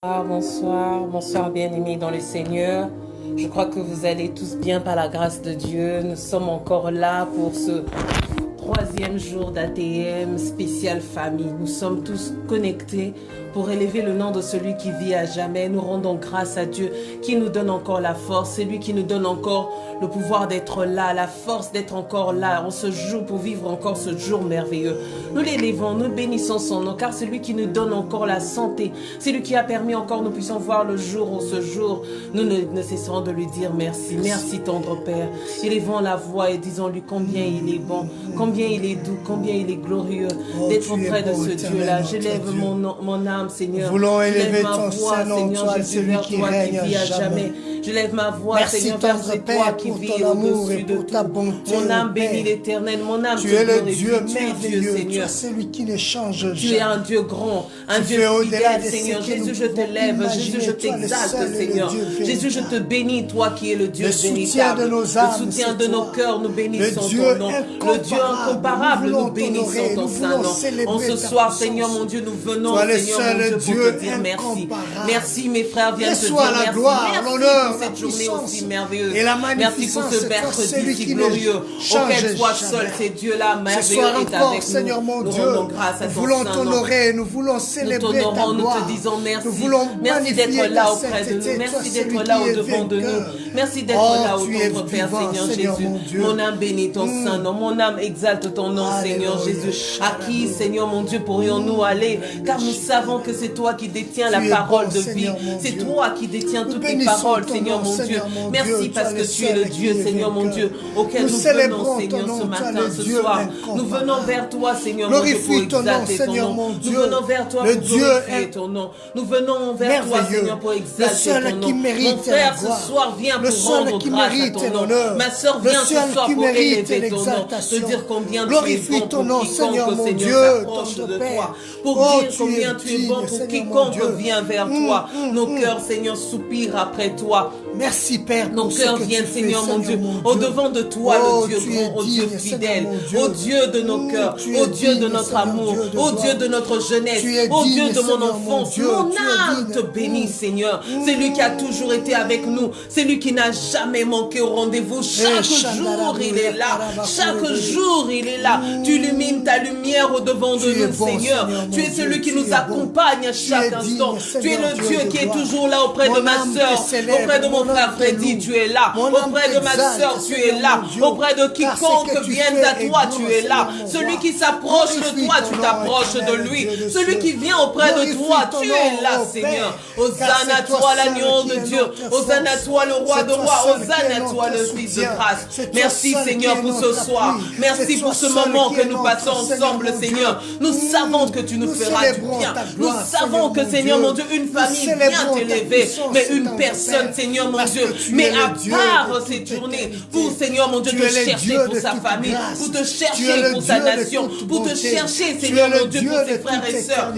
Bonsoir bien-aimés dans le Seigneur. Je crois que vous allez tous bien par la grâce de Dieu. Nous sommes encore là pour ce troisième jour d'ATM spécial famille. Nous sommes tous connectés pour élever le nom de celui qui vit à jamais. Nous rendons grâce à Dieu qui nous donne encore la force. C'est lui qui nous donne encore le pouvoir d'être là, la force d'être encore là en ce jour pour vivre encore ce jour merveilleux. Nous l'élevons, nous bénissons son nom car c'est lui qui nous donne encore la santé. C'est lui qui a permis encore nous puissions voir le jour où ce jour. Nous ne cesserons de lui dire merci. Merci tendre Père. Élevons la voix et disons-lui combien il est bon, combien il est doux, combien il est glorieux d'être auprès de ce Dieu-là. J'élève mon âme, Seigneur. Voulons élever ton Saint-Nom, toi, celui qui règne à jamais. Je lève ma voix, Seigneur, vers toi qui vis au-dessus de tout. Mon âme bénit l'Éternel, mon âme tu es le Dieu merveilleux, Seigneur. Tu es celui qui ne change jamais. Tu es un Dieu grand, un Dieu fidèle, Seigneur. Jésus, je te lève. Jésus, je t'exalte, Seigneur. Jésus, je te bénis, toi qui es le Dieu véritable. Le soutien de nos cœurs, nous bénissons ton nom. Le Dieu incomparable, nous bénissons ton saint nom. En ce soir, Seigneur, mon Dieu, nous venons, Seigneur, mon Dieu, pour te dire merci. Merci, mes frères, viennent te dire merci. Merci pour cette journée aussi merveilleuse. Merci pour ce mercredi si glorieux. Auquel toi seul, c'est Dieu-là, merveilleux, est avec nous. Seigneur mon Dieu, nous rendons grâce à ton nous voulons saint nom. t'honorer, nous voulons célébrer ta gloire. Nous te disons merci. Nous voulons merci d'être là auprès de nous. Merci d'être là au-devant de nous. Merci d'être là au notre Père, Seigneur Jésus. Mon âme bénit ton saint nom. Mon âme exalte ton nom, Seigneur Jésus. À qui, Seigneur mon Dieu, pourrions-nous aller? Car nous savons que c'est toi qui détiens la parole de vie. C'est toi qui détiens toutes les paroles, Seigneur mon Dieu. Merci parce que tu es le Dieu, Seigneur mon Dieu, auquel nous venons, Seigneur, ce matin, ce soir. Nous venons vers toi, Seigneur mon Dieu, pour exalter ton nom. Nous venons vers toi pour glorifier ton nom. Nous venons vers toi, Seigneur, pour exalter ton nom. Mon frère, ce soir, viens pour rendre grâce à ton nom. Ma soeur, viens ce soir pour élever ton nom. Te dire combien tu es bon pour quiconque, Seigneur, s'approche de toi. Pour dire combien tu es bon pour quiconque vient vers toi. Nos cœurs, Seigneur, soupirent après toi. Merci Père. Nos cœurs viennent, Seigneur mon Dieu, au-devant de toi, le Dieu grand, au Dieu fidèle, au Dieu de nos cœurs, au Dieu de notre amour, au Dieu de notre jeunesse, au Dieu de mon enfance. Mon âme te bénit, Seigneur. C'est lui qui a toujours été avec nous. C'est lui qui n'a jamais manqué au rendez-vous. Chaque jour, il est là. Chaque jour, il est là. Tu illumines ta lumière au-devant de nous, Seigneur. Tu es celui qui nous accompagne à chaque instant. Tu es le Dieu qui est toujours là auprès de ma sœur, auprès de mon frère Freddy, tu es là. Auprès de ma sœur, tu es là. Auprès de quiconque vienne à toi, tu es là. Celui qui s'approche de toi, tu t'approches de lui. Celui qui vient auprès de toi, tu es là, Seigneur. Hosanna à toi, l'agneau de Dieu. Hosanna à toi, le roi de rois. Hosanna à toi, le fils de grâce. Merci, Seigneur, pour ce soir. Merci pour ce moment que nous passons ensemble, Seigneur. Nous savons que tu nous feras du bien. Nous savons que, Seigneur, mon Dieu, une famille vient t'élever, mais une personne, Seigneur, mon Dieu, mais à part cette journée, pour, Seigneur, mon Dieu, te chercher pour sa famille, pour te chercher pour sa nation, pour te chercher, Seigneur, mon Dieu, pour ses frères et sœurs.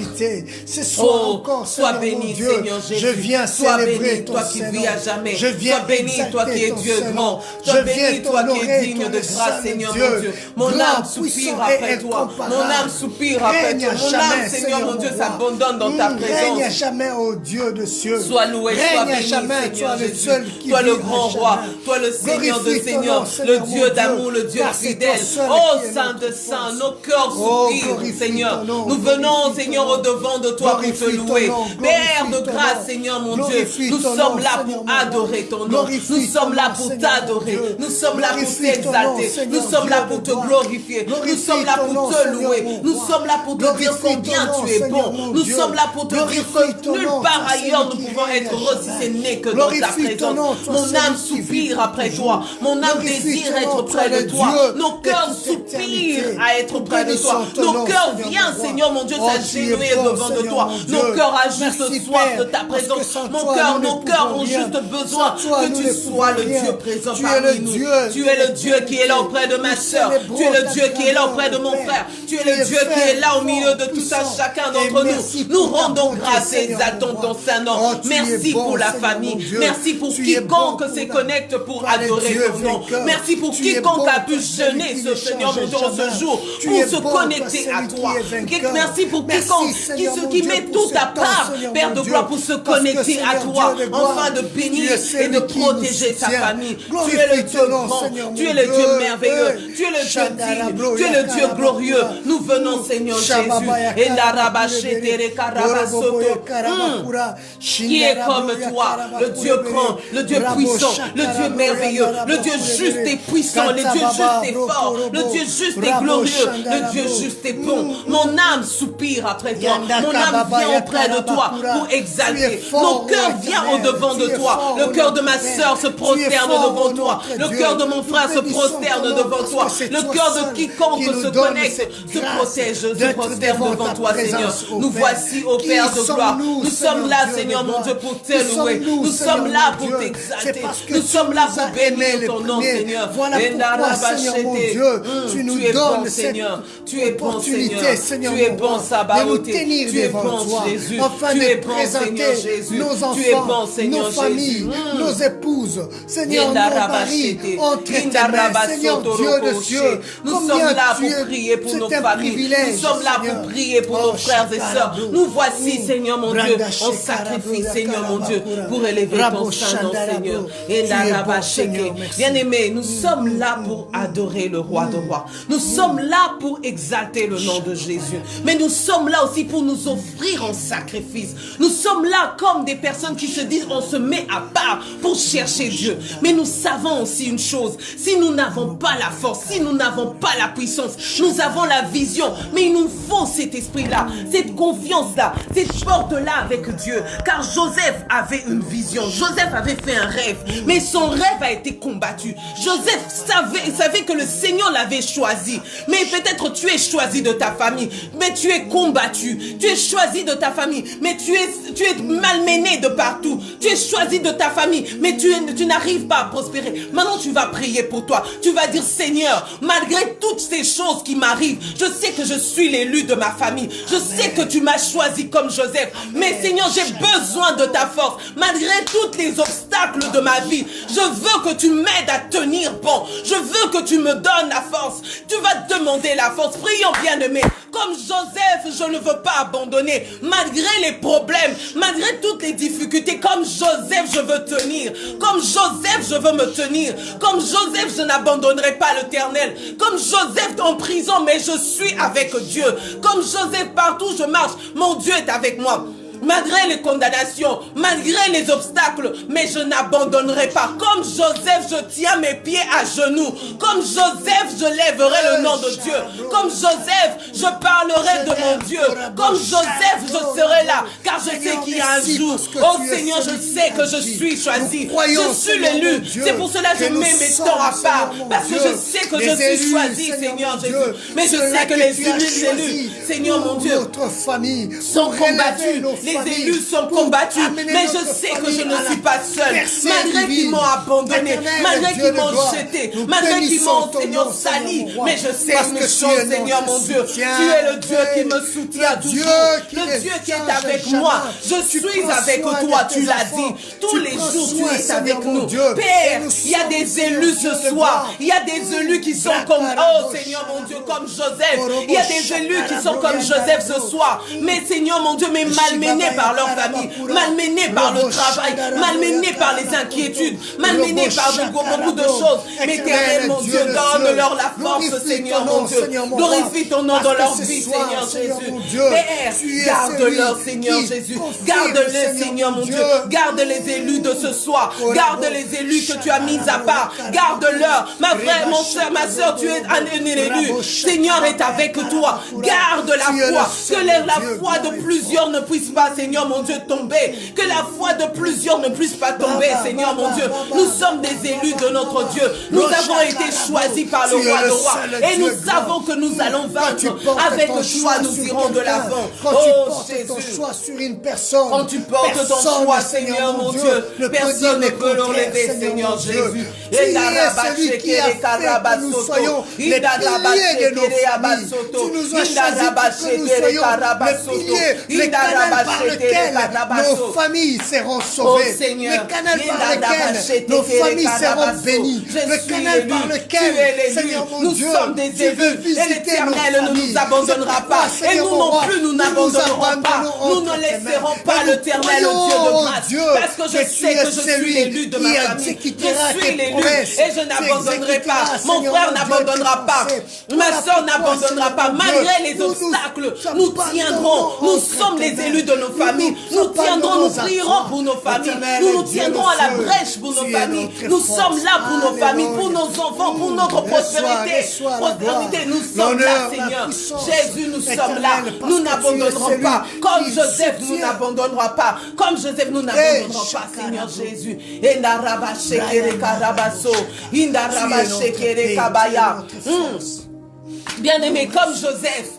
Oh, sois béni, Seigneur Jésus. Sois béni, toi qui vis à jamais. Sois béni, toi qui es Dieu grand. Sois béni, toi qui es digne de grâce, Seigneur, mon Dieu. Mon âme soupire après toi. Mon âme soupire après toi. Mon âme, Seigneur, mon Dieu, s'abandonne dans ta présence. Règne à jamais, ô Dieu de cieux. Sois loué, sois béni, Seigneur Jésus. Toi le grand roi, toi le Seigneur de Seigneur, le Dieu d'amour, le Dieu fidèle. Oh Saint de Saint, nos cœurs soupirent, Seigneur. Nous venons, Seigneur, au-devant de toi pour te louer. Père de grâce, Seigneur mon Dieu, nous sommes là pour adorer ton nom. Nous sommes là pour t'adorer. Nous sommes là pour t'exalter. Nous sommes là pour te glorifier. Nous sommes là pour te louer. Nous sommes là pour te dire combien tu es bon. Nous sommes là pour te dire que nulle part ailleurs nous pouvons être aussi ce n'est que dans ta présence. Mon âme soupire après toi. Mon âme désire être près de toi. Nos cœurs soupirent à être près de toi. Nos cœurs viennent, Seigneur mon Dieu, s'agenouiller devant de toi. Nos cœurs a juste soif de ta présence. Nos cœurs ont juste besoin que tu sois le Dieu présent parmi nous. Tu es le Dieu qui est là auprès de ma sœur. Tu es le Dieu qui est là auprès de mon frère. Tu es le Dieu qui est là au milieu de tout un chacun d'entre nous. Nous rendons grâce et exaltons ton Saint-Nom. Merci pour la famille. Merci pour quiconque se connecte pour adorer ton nom. Merci pour quiconque a pu jeûner ce Seigneur mon Dieu en ce jour pour se connecter à toi. Merci pour quiconque qui met tout à part, Père de gloire, pour se connecter à toi, afin de bénir et de protéger sa famille. Tu es le Dieu grand, tu es le Dieu merveilleux, tu es le Dieu digne, tu es le Dieu glorieux. Nous venons, Seigneur Jésus, et qui est comme toi, le Dieu grand, le Dieu puissant, le Dieu merveilleux, le Dieu juste et puissant, le Dieu juste et fort, le Dieu juste et glorieux, le Dieu juste et bon. Mon âme soupire après toi, mon âme vient auprès de toi pour exalter. Mon cœur vient au-devant de toi, le cœur de ma sœur se prosterne devant toi, le cœur de mon frère se prosterne devant toi, le cœur de quiconque se connecte se protège, se prosterne devant toi, Seigneur. Nous voici, ô Père de gloire. Nous sommes là, Seigneur mon Dieu, pour te louer. Nous sommes là pour t'exalter. Nous sommes là pour bénir ton nom, Seigneur. Voilà pourquoi, Seigneur mon Dieu, tu nous donnes cette opportunité, Seigneur mon roi, de nous tenir devant toi, afin de présenter nos enfants, nos familles, nos épouses, Seigneur, nos maris, entre tes mains, Seigneur Dieu de cieux. Nous sommes là pour prier pour nos familles. Nous sommes là pour prier pour nos frères et sœurs. Nous voici, Seigneur mon Dieu, en sacrifice, Seigneur mon Dieu, pour élever ton saint nom, Seigneur. Bien-aimés, nous sommes là pour adorer le roi de rois. Nous sommes là pour exalter le nom de Jésus. Mais nous sommes là aussi pour nous offrir en sacrifice. Nous sommes là comme des personnes qui se disent on se met à part pour chercher Dieu. Mais nous savons aussi une chose, si nous n'avons pas la force, si nous n'avons pas la puissance, nous avons la vision, mais il nous faut cet esprit-là, cette confiance-là, cette porte-là avec Dieu. Car Joseph avait une vision, Joseph avait fait un rêve, mais son rêve a été combattu. Joseph savait que le Seigneur l'avait choisi, mais peut-être tu es choisi de ta famille, mais tu es combattu. Tu es choisi de ta famille, mais tu es malmené de partout. Tu es choisi de ta famille, mais tu n'arrives pas à prospérer. Maintenant, tu vas prier pour toi. Tu vas dire, Seigneur, malgré toutes ces choses qui m'arrivent, je sais que je suis l'élu de ma famille. Je sais que tu m'as choisi comme Joseph. Mais Seigneur, j'ai besoin de ta force. Malgré tous les obstacles de ma vie, je veux que tu m'aides à tenir bon. Je veux que tu me donnes la force. Tu vas demander la force. Prions, bien-aimés. Comme Joseph, je ne veux pas abandonner. Malgré les problèmes, malgré toutes les difficultés, comme Joseph, je veux tenir. Comme Joseph, je veux me tenir. Comme Joseph, je n'abandonnerai pas l'Éternel. Comme Joseph en prison, mais je suis avec Dieu. Comme Joseph, partout où je marche, mon Dieu est avec moi. Malgré les condamnations, malgré les obstacles, mais je n'abandonnerai pas. Comme Joseph, je tiens mes pieds à genoux. Comme Joseph, je lèverai le nom de Dieu. Comme Joseph, je parlerai de mon Dieu. Comme Joseph, je serai là, car je sais qu'il y a un jour. Oh Seigneur, je sais que je suis choisi. Je suis l'élu. C'est pour cela que je mets mes temps à part. Parce que je sais que je suis choisi, Seigneur Jésus. Mais je sais que les élus, Seigneur mon Dieu, sont combattus. Les élus sont combattus, mais je sais que je ne suis pas seul. Malgré qu'ils m'ont abandonné, malgré qu'ils m'ont jeté, malgré qu'ils m'ont, Seigneur, sali, mais je sais une chose, Seigneur mon Dieu, tu es le Dieu qui me soutient toujours, le Dieu qui est avec moi. Je suis avec toi, tu l'as dit. Tous les jours, tu es avec nous. Père, il y a des élus ce soir. Il y a des élus qui sont comme, oh Seigneur mon Dieu, comme Joseph. Il y a des élus qui sont comme Joseph ce soir. Mais Seigneur mon Dieu, mais malmenés par leur famille, malmenés par le travail, malmenés par les inquiétudes, malmenés par beaucoup de choses. Mais Éternel mon Dieu, donne-leur la force, Seigneur mon Dieu. Glorifie ton nom dans leur vie, Seigneur Jésus. Père, garde-leur, Seigneur Jésus. Garde-les, Seigneur mon Dieu. Garde les élus de ce soir. Garde les élus que tu as mis à part. Garde-leur. Ma frère, mon frère, ma soeur, tu es un élu. Seigneur est avec toi. Garde la foi. Que la foi de plusieurs ne puisse pas pas, Seigneur mon Dieu, tomber. Que la foi de plusieurs ne puisse pas tomber, Seigneur mon Dieu. Nous sommes des élus de notre Dieu. Nous avons été choisis par le roi de rois. Et nous savons que nous allons vaincre. Avec toi, nous irons de l'avant. Oh Jésus. Sur une personne, quand tu portes ton choix, Seigneur mon Dieu, personne ne peut l'enlever, Seigneur Jésus. Tu es celui qui a fait que nous soyons les piliers de nos familles. Tu nous as choisi pour que nous soyons les piliers, le canal par lequel nos familles seront sauvées, le canal par lequel nos familles seront bénies, le canal par lequel, Seigneur mon Dieu, tu veux visiter nos familles. Ne nous abandonnera pas, et nous non plus nous n'abandonnerons pas. Nous ne laisserons pas l'Éternel, le Dieu de grâce, parce que je sais que je suis l'élu de ma famille. Je suis l'élu et je n'abandonnerai pas. Mon frère n'abandonnera pas. Ma soeur n'abandonnera pas. Malgré les obstacles, nous tiendrons. Nous sommes les élus de nos familles. Nous tiendrons, nous prierons pour nos familles. Nous nous tiendrons à la brèche pour nos familles. Nous sommes là pour nos familles, pour nos enfants, pour notre prospérité. Nous sommes là, Seigneur. Jésus, nous sommes là. Nous n'abandonnerons pas. Comme Joseph, nous n'abandonnerons pas. Comme Joseph, nous n'abandonnerons pas, Seigneur Jésus. Bien-aimé, comme Joseph,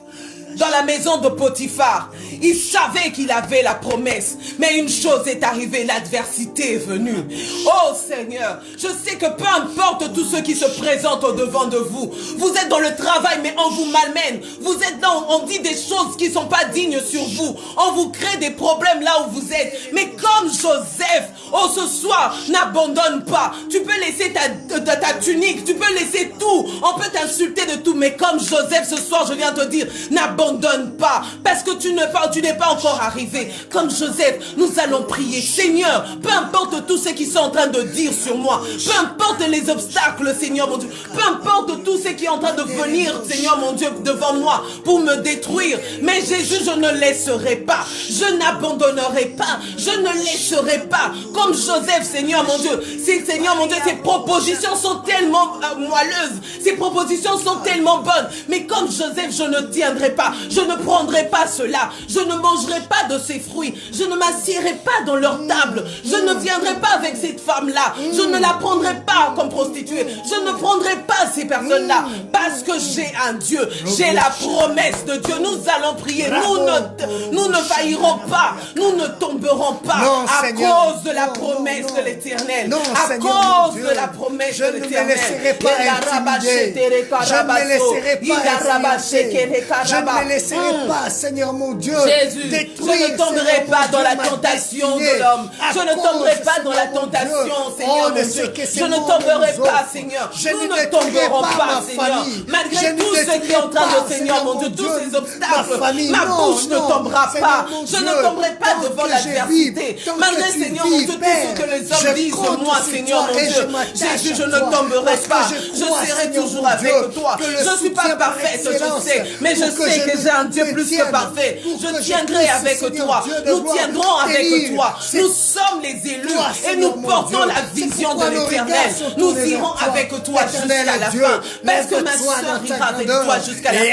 dans la maison de Potiphar, il savait qu'il avait la promesse. Mais une chose est arrivée, l'adversité est venue. Oh Seigneur, je sais que peu importe tous ceux qui se présentent au-devant de vous, vous êtes dans le travail, mais on vous malmène. Vous êtes là, on dit des choses qui ne sont pas dignes sur vous. On vous crée des problèmes là où vous êtes. Mais comme Joseph, oh ce soir, n'abandonne pas. Tu peux laisser ta tunique, tu peux laisser tout. On peut t'insulter de tout, mais comme Joseph, ce soir, je viens te dire, n'abandonne pas. Parce que tu n'es pas encore arrivé. Comme Joseph, nous allons prier. Seigneur, peu importe tout ce qu'ils sont en train de dire sur moi, peu importe les obstacles, Seigneur mon Dieu, peu importe tout ce qui est en train de venir, Seigneur mon Dieu, devant moi pour me détruire. Mais Jésus, je ne laisserai pas. Je n'abandonnerai pas. Je ne laisserai pas. Comme Joseph, Seigneur mon Dieu. Seigneur mon Dieu, ces propositions sont tellement moelleuses. Ces propositions sont tellement bonnes. Mais comme Joseph, je ne tiendrai pas. Je ne prendrai pas cela. Je ne mangerai pas de ces fruits. Je ne m'assierai pas dans leur table. Je ne viendrai pas avec cette femme-là. Je ne la prendrai pas comme prostituée. Je ne prendrai pas ces personnes-là. Parce que j'ai un Dieu. J'ai la promesse de Dieu. Nous allons prier. Nous ne faillirons pas. Nous ne tomberons pas. Non, à Seigneur, cause de la promesse de l'Éternel. À cause de la promesse de l'Éternel. Je ne me laisserai pas intimider. Je ne me laisserai pas, Seigneur mon Dieu, Jésus, détruire, je ne tomberai pas dans la tentation de l'homme. Je ne tomberai pas dans la tentation, Seigneur mon Dieu. Je ne tomberai pas, Seigneur. Nous ne tomberons pas, Seigneur. Malgré tout ce qui est en train de, Seigneur mon Dieu, tous ces obstacles, ma bouche ne tombera pas. Je ne tomberai pas devant l'adversité. Malgré, Seigneur mon Dieu, tout ce que les hommes disent de moi, Seigneur mon Dieu. Jésus, je ne tomberai pas. Je serai toujours avec toi. Je ne suis pas parfaite, je sais. Mais je sais que j'ai un Dieu plus que parfait. Je tiendrai avec toi. Nous tiendrons avec toi. Nous sommes les élus et nous portons la vision de l'Éternel. Nous irons avec toi jusqu'à la fin. Parce que ma soeur ira avec toi jusqu'à la fin.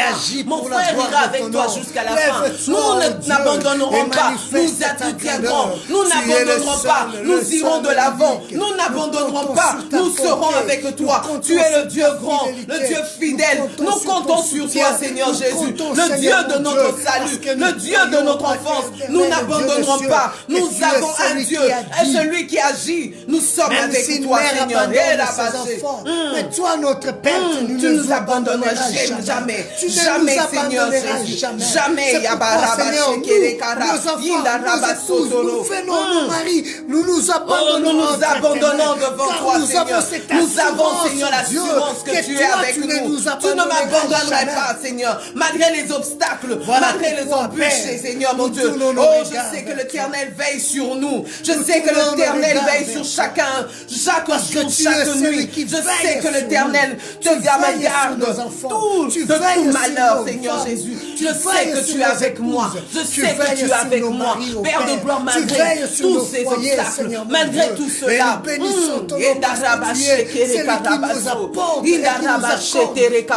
Mon frère ira avec toi jusqu'à la fin. Nous n'abandonnerons pas. Nous tiendrons. Nous n'abandonnerons pas. Nous irons de l'avant. Nous n'abandonnerons pas. Nous serons avec toi. Tu es le Dieu grand, le Dieu fidèle. Nous comptons sur toi, Seigneur Jésus, le Dieu de notre salut, le Dieu de notre enfance. Nous n'abandonnerons pas. Nous avons un Dieu, et celui qui agit. Nous sommes avec toi, Seigneur. Mais toi, notre Père, tu nous abandonneras jamais. Jamais, Seigneur Jésus. Jamais. Nous faisons nos maris, nous nous abandonnons devant toi, Seigneur. Nous avons, Seigneur, l'assurance que tu es avec nous. Tu ne m'abandonneras pas, Seigneur. Malgré les obstacles, malgré les embûches, Seigneur mon Dieu. Oh, je sais que l'Éternel veille sur nous. Je sais que l'Éternel veille sur chacun, chaque jour, chaque nuit. Je sais que l'Éternel te garde de tout malheur, Seigneur Jésus. Je sais que tu es avec moi. Je sais que tu es avec moi. Père de gloire, malgré tous ces obstacles, malgré tout cela. C'est lui qui nous apporte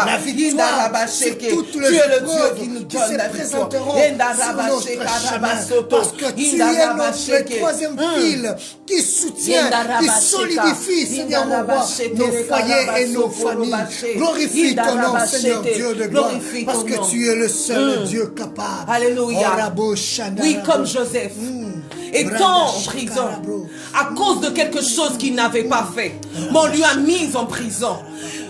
la victoire sur toutes les épreuves qui se présenteront sur notre chemin. Parce que tu es notre troisième fil qui soutient, qui solidifie, Seigneur mon roi, nos foyers et nos familles. Glorifie ton nom, Seigneur Dieu de gloire, parce que tu es le seul Dieu capable. Alléluia. Oui, comme Joseph. Étant en prison, à cause de quelque chose qu'il n'avait pas fait, mais on lui a mis en prison.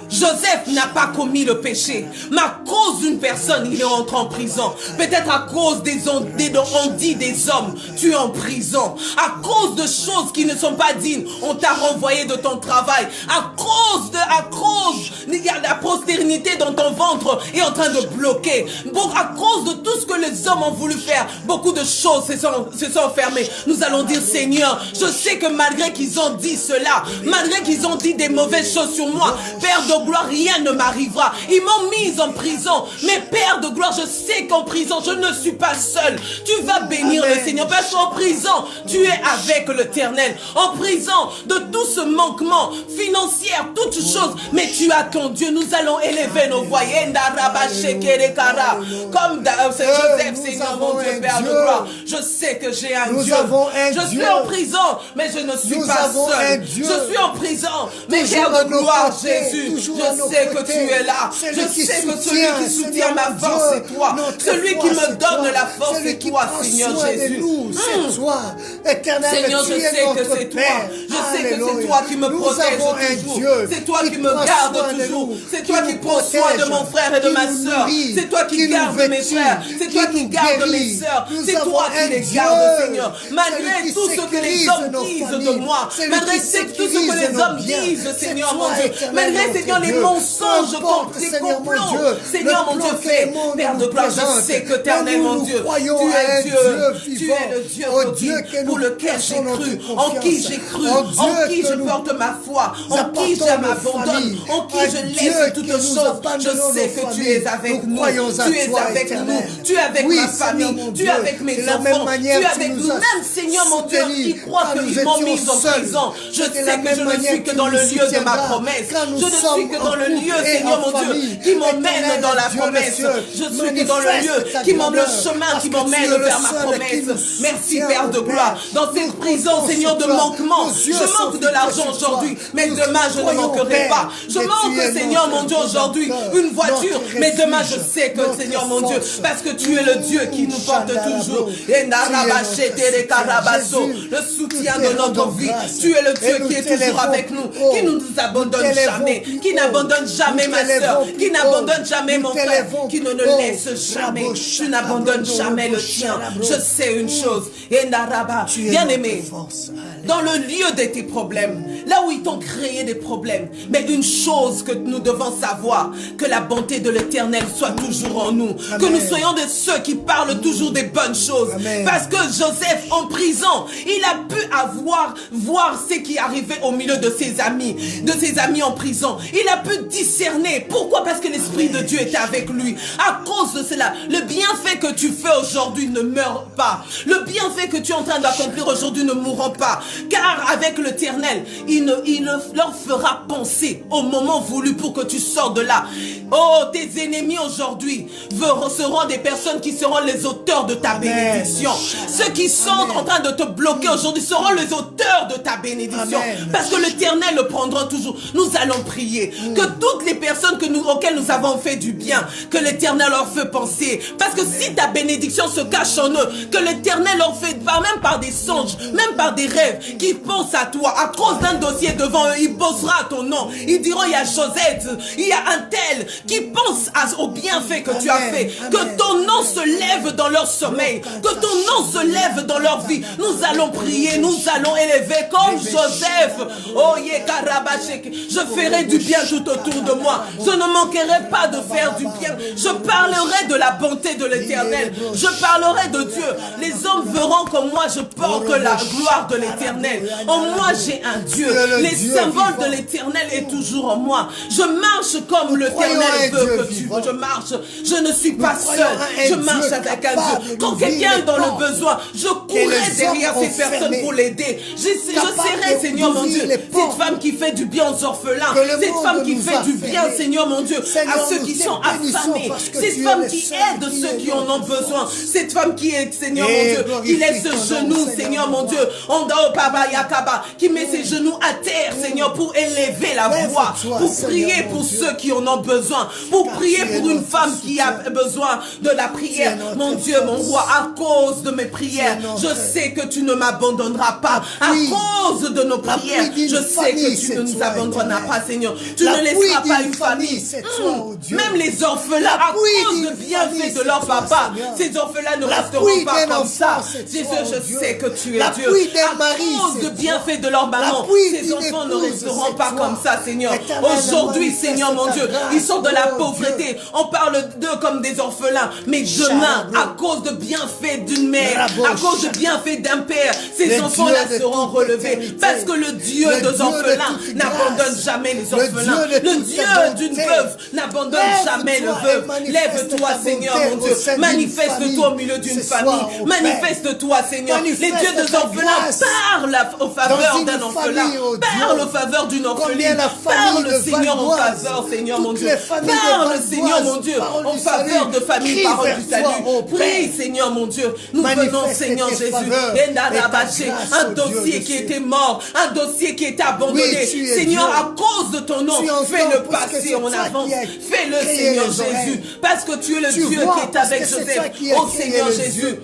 Joseph n'a pas commis le péché, mais à cause d'une personne, il est entré en prison. Peut-être à cause des on-dit des hommes, tu es en prison. À cause de choses qui ne sont pas dignes, on t'a renvoyé de ton travail. À cause, il y a la postérité dans ton ventre est en train de bloquer. Bon, à cause de tout ce que les hommes ont voulu faire, beaucoup de choses se sont fermées. Nous allons dire, Seigneur, je sais que malgré qu'ils ont dit cela, malgré qu'ils ont dit des mauvaises choses sur moi, Père de gloire, rien ne m'arrivera. Ils m'ont mise en prison. Mais Père de gloire, je sais qu'en prison, je ne suis pas seul. Tu vas bénir le Seigneur. Parce qu'en prison, tu es avec l'Éternel. En prison, de tout ce manquement financier, toutes choses. Mais tu as ton Dieu. Nous allons élever nos voix. Comme Joseph, Seigneur, mon Dieu, Père de gloire. Je sais que j'ai un Dieu. Je suis en prison, mais je ne suis pas seul. Je suis en prison, mais Père de gloire, Jésus. Je sais que tu es là. Je sais que celui qui soutient ma force, c'est toi. Celui qui me donne la force, c'est toi, Seigneur Jésus. C'est toi, Éternel. Seigneur, je sais que c'est toi. Je sais que c'est toi qui me protège toujours. C'est toi qui me garde toujours. C'est toi qui prends soin de mon frère et de ma soeur. C'est toi qui gardes mes frères. C'est toi qui gardes mes soeurs. C'est toi qui les gardes, Seigneur. Malgré tout ce que les hommes disent de moi, malgré tout ce que les hommes disent, Seigneur mon Dieu, malgré, Seigneur, les mensonges, les complots, Seigneur mon Dieu, fait, Père de gloire, je sais que éternel mon Dieu, tu es le Dieu pour lequel j'ai cru, en qui j'ai cru, en qui je porte ma foi, en qui je m'abandonne, en qui je laisse toutes choses. Je sais que tu es avec nous, tu es avec nous, tu es avec ma famille, tu es avec mes enfants, tu es avec nous, même Seigneur mon Dieu, qui croit qu'ils m'ont mis en prison. Je sais que je ne suis que dans le lieu de ma promesse. Je ne suis que dans le lieu, Seigneur mon Dieu, qui m'emmène dans la promesse. Je suis que dans le lieu qui m'emmène le chemin, qui m'emmène vers ma promesse. Merci Père de gloire. Dans cette prison, Seigneur, de manquement, je manque de l'argent aujourd'hui, mais demain je ne manquerai pas. Je manque, Seigneur mon Dieu, aujourd'hui une voiture, mais demain je sais que, Seigneur mon Dieu, parce que tu es le Dieu qui nous porte toujours. Le soutien de notre vie. Tu es le Dieu qui est toujours avec nous, qui ne nous abandonne jamais, qui n'abandonne jamais ma soeur, qui n'abandonne jamais mon frère, qui ne le laisse jamais. Tu n'abandonnes jamais le tien. Je sais une chose, bien aimé, dans le lieu de tes problèmes, là où ils t'ont créé des problèmes, mais une chose que nous devons savoir, que la bonté de l'Éternel soit toujours en nous, que nous soyons de ceux qui parlent toujours des bonnes choses. Parce que Joseph en prison, il a pu voir ce qui arrivait au milieu de ses amis en prison. Il a pu discerner. Pourquoi? Parce que l'Esprit de Dieu était avec lui. À cause de cela, le bienfait que tu fais aujourd'hui ne meurt pas. Le bienfait que tu es en train d'accomplir aujourd'hui ne mourra pas. Car avec l'Éternel, il leur fera penser au moment voulu pour que tu sors de là. Oh, tes ennemis aujourd'hui seront des personnes qui seront les auteurs de ta bénédiction. Ceux qui sont en train de te bloquer aujourd'hui seront les auteurs de ta bénédiction. Parce que l'Éternel le prendra toujours. Nous allons prier que toutes les personnes auxquelles nous avons fait du bien, que l'Éternel leur fait penser. Parce que si ta bénédiction se cache en eux, que l'Éternel leur fait, même par des songes, même par des rêves, qu'ils pensent à toi. À cause d'un dossier devant eux, ils posera ton nom. Ils diront, il y a Josette, il y a un tel qui pense au bienfait que tu as fait. Que ton nom se lève dans leur sommeil. Que ton nom se lève dans leur vie. Nous allons prier, nous allons élever comme Joseph. Oh, je ferai du bien tout autour de moi. Je ne manquerai pas de faire du bien. Je parlerai de la bonté de l'Éternel. Je parlerai de Dieu. Les hommes verront qu'en moi je porte la gloire de l'Éternel. En moi j'ai un Dieu. Les symboles de l'Éternel est toujours en moi. Je marche comme l'Éternel veut que je marche. Je ne suis pas seul. Je marche avec un Dieu. Quand quelqu'un est dans le besoin, je courrai derrière ces personnes pour l'aider. Je serai, Seigneur mon Dieu, cette femme qui fait du bien aux orphelins. Cette femme qui fait du bien, Seigneur mon Dieu, à ceux qui sont affamés. Cette femme qui aide ceux qui en ont besoin. Cette femme qui est, Seigneur mon Dieu, qui laisse ce genou, Seigneur mon Dieu, qui met ses genoux à terre, Seigneur, pour élever la voix, pour prier pour ceux qui en ont besoin, pour prier pour une femme qui a besoin de la prière. Mon Dieu, mon roi, à cause de mes prières, je sais que tu ne m'abandonneras pas. À cause de nos prières, je sais que tu ne nous abandonneras pas, Seigneur. Tu ne laisseras pas une famille. Même les orphelins, à cause de bienfaits de leur papa, ces orphelins ne resteront pas comme ça. Jésus, je sais que tu es Dieu. À cause de bienfaits de leur maman, ces enfants ne resteront pas comme ça, Seigneur. Aujourd'hui, Seigneur mon Dieu, ils sont de la pauvreté. On parle d'eux comme des orphelins. Mais demain, à cause de bienfaits d'une mère, à cause de bienfaits d'un père, ces enfants-là seront relevés. Parce que le Dieu des orphelins n'abandonne jamais les orphelins. Le Dieu d'une veuve n'abandonne jamais le veuve. Lève-toi, Seigneur mon Dieu. Manifeste-toi au milieu d'une famille. Manifeste-toi, Seigneur. Les dieux des orphelins parlent au faveur d'un orphelin. Parle au faveur d'une orpheline. Parle, Seigneur, en faveur, Seigneur mon Dieu. Parle, Seigneur mon Dieu, en faveur de famille, parole du salut. Prie, Seigneur mon Dieu. Nous venons, Seigneur Jésus. Un dossier qui était mort, un dossier qui était abandonné. Seigneur, à cause de ton nom, fais-le passer en avance. Fais-le, Seigneur Jésus. Parce que tu es le Dieu qui est avec Joseph. Oh Seigneur Jésus.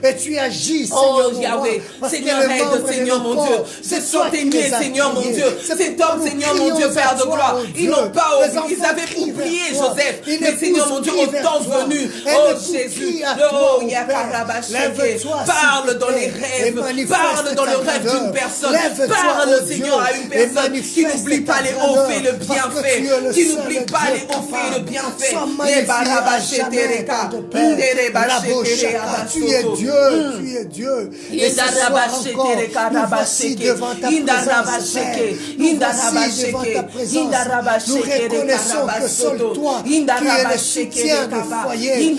Et tu agis, Seigneur. Oh Yahweh. Seigneur, aide, Seigneur mon Dieu. Ce sont tes miens, Seigneur mon Dieu. Cet homme, Seigneur mon Dieu, Père de gloire. Ils n'ont pas oublié. Ils avaient oublié Joseph. Mais Seigneur mon Dieu, au temps venu. Oh Jésus. Oh Yakarabashake. Parle dans les rêves. Parle dans le rêve d'une personne. Parle, Seigneur, à une personne qui n'oublie pas les hauts faits, le bienfait. Qui n'oublie pas les hauts faits, le bienfait. Tu es Dieu, tu es Dieu. Et ce soir encore, nous voici devant ta présence, Père. Nous voici devant ta présence. Nous reconnaissons que seul toi, tu es le soutien de foyer, tu es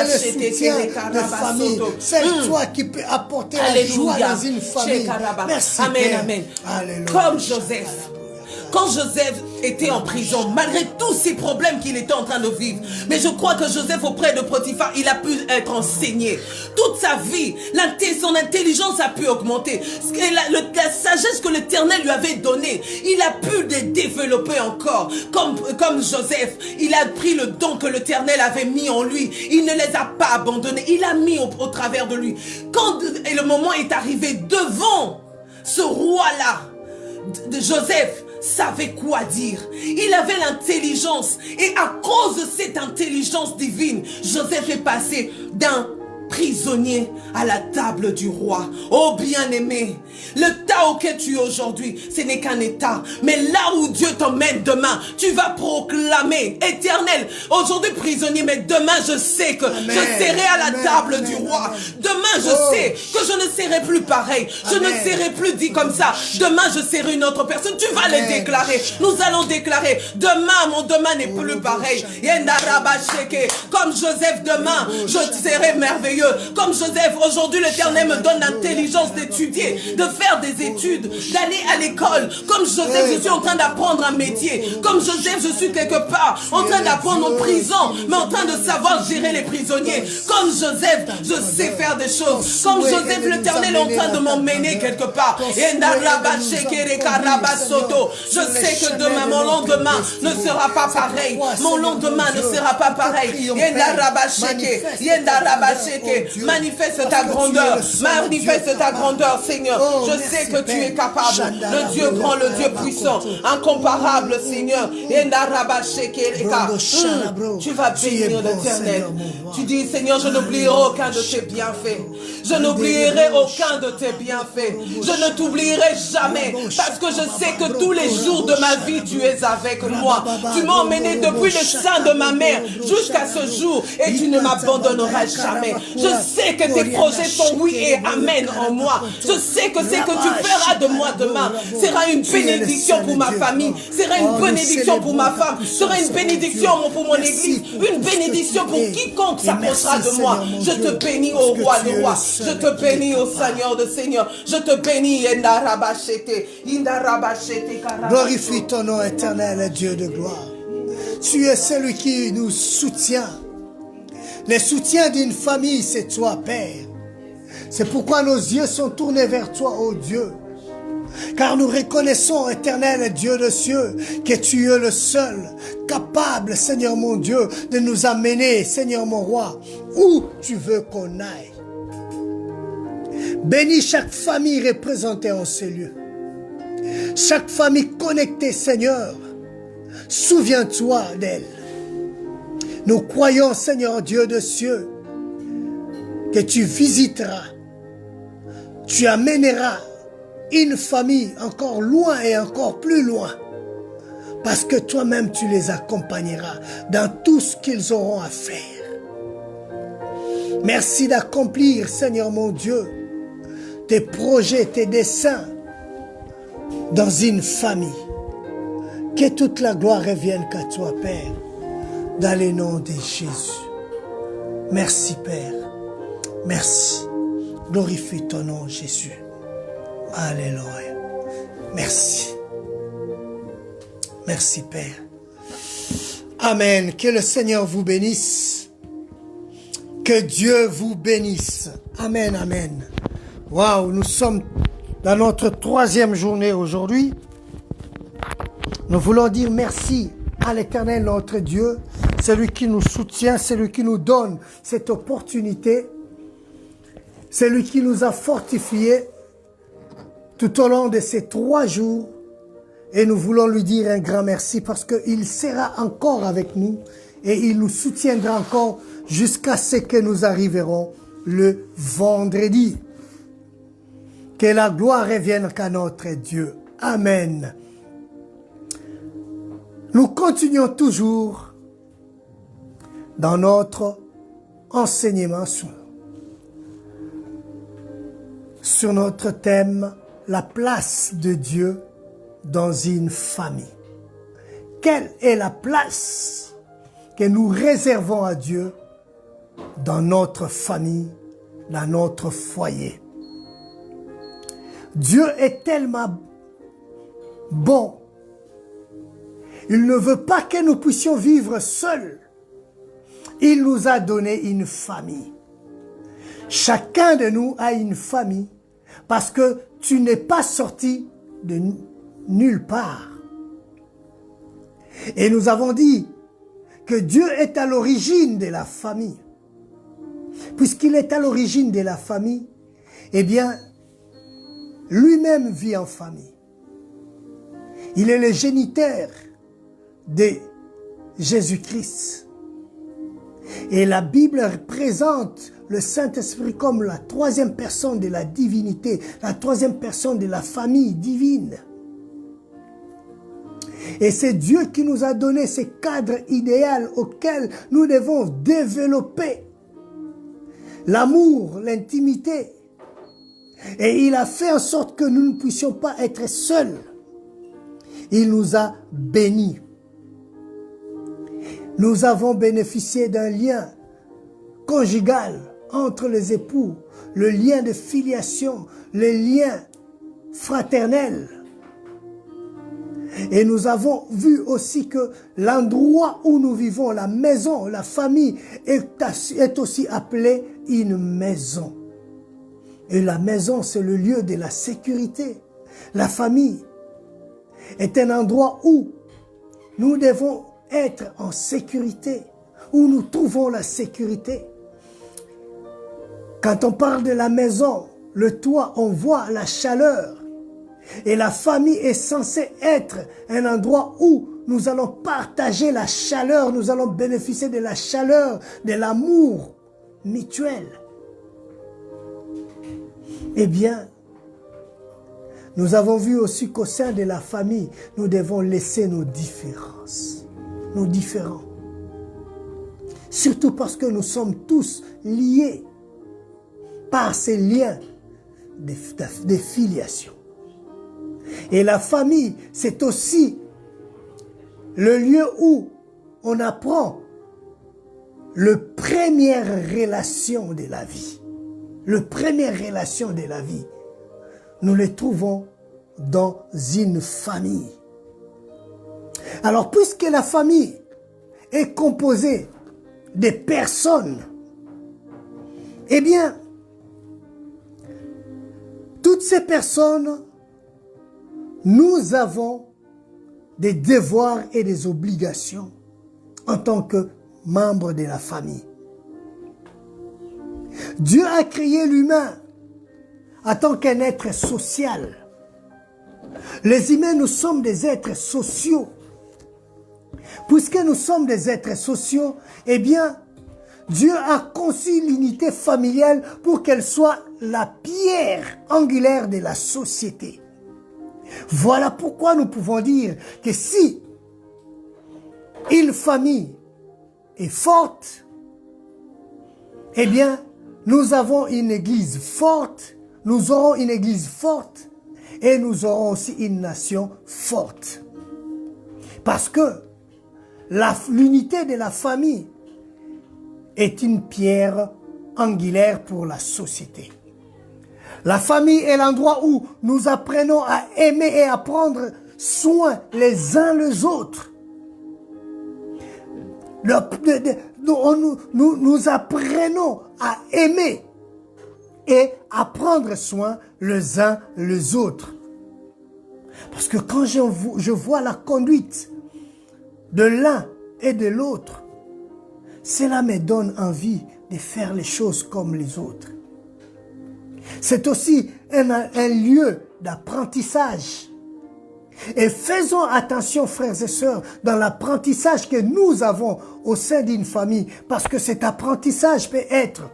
le soutien de famille. C'est toi qui peux apporter la joie dans une famille. Merci, Amen, Père. amen. Alléluia. Comme Joseph. Quand Joseph était en prison, malgré tous ces problèmes qu'il était en train de vivre, mais je crois que Joseph auprès de Potiphar, il a pu être enseigné. Toute sa vie, son intelligence a pu augmenter. La sagesse que l'Éternel lui avait donnée, il a pu les développer encore. Comme Joseph, il a pris le don que l'Éternel avait mis en lui. Il ne les a pas abandonnés. Il a mis au travers de lui. Et le moment est arrivé devant ce roi-là, de Joseph, savait quoi dire. Il avait l'intelligence. Et à cause de cette intelligence divine, Joseph est passé d'un prisonnier à la table du roi. Oh bien-aimé, l'état auquel tu es aujourd'hui, ce n'est qu'un état. Mais là où Dieu t'emmène demain, tu vas proclamer éternel. Aujourd'hui prisonnier, mais demain je sais que je serai à la table du roi. Demain je sais que je ne serai plus pareil. Je ne serai plus dit comme ça. Demain je serai une autre personne. Tu vas le déclarer. Nous allons déclarer. Demain, mon demain n'est plus pareil. Comme Joseph demain, je serai merveilleux. Comme Joseph, aujourd'hui l'Éternel me donne l'intelligence d'étudier, de faire des études, d'aller à l'école. Comme Joseph, je suis en train d'apprendre un métier. Comme Joseph, je suis quelque part en train d'apprendre en prison, mais en train de savoir gérer les prisonniers. Comme Joseph, je sais faire des choses. Comme Joseph, l'Éternel est en train de m'emmener quelque part. Je sais que demain, mon lendemain ne sera pas pareil. Mon lendemain ne sera pas pareil. Manifeste ta grandeur. Manifeste ta grandeur, Seigneur. Je sais que tu es capable. Le Dieu grand, le Dieu puissant, incomparable, Seigneur. Tu vas bénir l'Éternel. Tu dis, Seigneur, je n'oublierai aucun de tes bienfaits. Je n'oublierai aucun de tes bienfaits. Je ne t'oublierai jamais. Parce que je sais que tous les jours de ma vie, tu es avec moi. Tu m'as emmené depuis le sein de ma mère jusqu'à ce jour. Et tu ne m'abandonneras jamais. Je sais que tes projets sont oui et amen en moi. Je sais que ce que tu feras de moi demain sera une bénédiction pour ma famille, sera une bénédiction pour ma femme, sera une bénédiction pour mon église, une bénédiction pour quiconque s'approchera de moi. Je te bénis au roi des rois. Je te bénis au Seigneur de Seigneurs. Je te bénis. Glorifie ton nom éternel, Dieu de gloire. Tu es celui qui nous soutient. Le soutien d'une famille, c'est toi, Père. C'est pourquoi nos yeux sont tournés vers toi, ô Dieu. Car nous reconnaissons, éternel Dieu de cieux, que tu es le seul capable, Seigneur mon Dieu, de nous amener, Seigneur mon roi, où tu veux qu'on aille. Bénis chaque famille représentée en ces lieux. Chaque famille connectée, Seigneur. Souviens-toi d'elle. Nous croyons, Seigneur Dieu de cieux, que tu visiteras, tu amèneras une famille encore loin et encore plus loin, parce que toi-même tu les accompagneras dans tout ce qu'ils auront à faire. Merci d'accomplir, Seigneur mon Dieu, tes projets, tes desseins dans une famille. Que toute la gloire revienne qu'à toi, Père, dans le nom de Jésus. Merci, Père. Merci. Glorifie ton nom, Jésus. Alléluia. Merci. Merci, Père. Amen. Que le Seigneur vous bénisse. Que Dieu vous bénisse. Amen, amen. Waouh, nous sommes dans notre 3e journée aujourd'hui. Nous voulons dire merci à l'Éternel, notre Dieu, celui qui nous soutient, celui qui nous donne cette opportunité, celui qui nous a fortifiés tout au long de ces 3 jours. Et nous voulons lui dire un grand merci parce qu'il sera encore avec nous et il nous soutiendra encore jusqu'à ce que nous arriverons le vendredi. Que la gloire revienne qu'à notre Dieu. Amen. Nous continuons toujours dans notre enseignement sur notre thème, la place de Dieu dans une famille. Quelle est la place que nous réservons à Dieu dans notre famille, dans notre foyer? Dieu est tellement bon. Il ne veut pas que nous puissions vivre seuls. Il nous a donné une famille. Chacun de nous a une famille parce que tu n'es pas sorti de nulle part. Et nous avons dit que Dieu est à l'origine de la famille. Puisqu'il est à l'origine de la famille, eh bien, lui-même vit en famille. Il est le géniteur de Jésus-Christ. Et la Bible présente le Saint-Esprit comme la 3e personne de la divinité, la 3e personne de la famille divine. Et c'est Dieu qui nous a donné ce cadre idéal auquel nous devons développer l'amour, l'intimité. Et il a fait en sorte que nous ne puissions pas être seuls. Il nous a bénis. Nous avons bénéficié d'un lien conjugal entre les époux, le lien de filiation, le lien fraternel. Et nous avons vu aussi que l'endroit où nous vivons, la maison, la famille, est aussi appelée une maison. Et la maison, c'est le lieu de la sécurité. La famille est un endroit où nous devons être en sécurité, où nous trouvons la sécurité. Quand on parle de la maison, le toit, on voit la chaleur. Et la famille est censée être un endroit où nous allons partager la chaleur, nous allons bénéficier de la chaleur, de l'amour mutuel. Eh bien, nous avons vu aussi qu'au sein de la famille, nous devons laisser nos différences, nos différends. Surtout parce que nous sommes tous liés par ces liens de filiation. Et la famille, c'est aussi le lieu où on apprend les premières relations de la vie. Les premières relations de la vie, nous les trouvons dans une famille. Alors, puisque la famille est composée de personnes, eh bien, toutes ces personnes, nous avons des devoirs et des obligations en tant que membres de la famille. Dieu a créé l'humain en tant qu'un être social. Les humains, nous sommes des êtres sociaux. Puisque nous sommes des êtres sociaux, eh bien, Dieu a conçu l'unité familiale pour qu'elle soit la pierre angulaire de la société. Voilà pourquoi nous pouvons dire que si une famille est forte, eh bien, nous avons une église forte, nous aurons une église forte et nous aurons aussi une nation forte. Parce que l'unité de la famille est une pierre angulaire pour la société. La famille est l'endroit où nous apprenons à aimer et à prendre soin les uns les autres. Nous apprenons à aimer et à prendre soin les uns les autres. Parce que quand je vois la conduite de l'un et de l'autre, cela me donne envie de faire les choses comme les autres. C'est aussi un lieu d'apprentissage. Et faisons attention, frères et sœurs, dans l'apprentissage que nous avons au sein d'une famille, parce que cet apprentissage peut être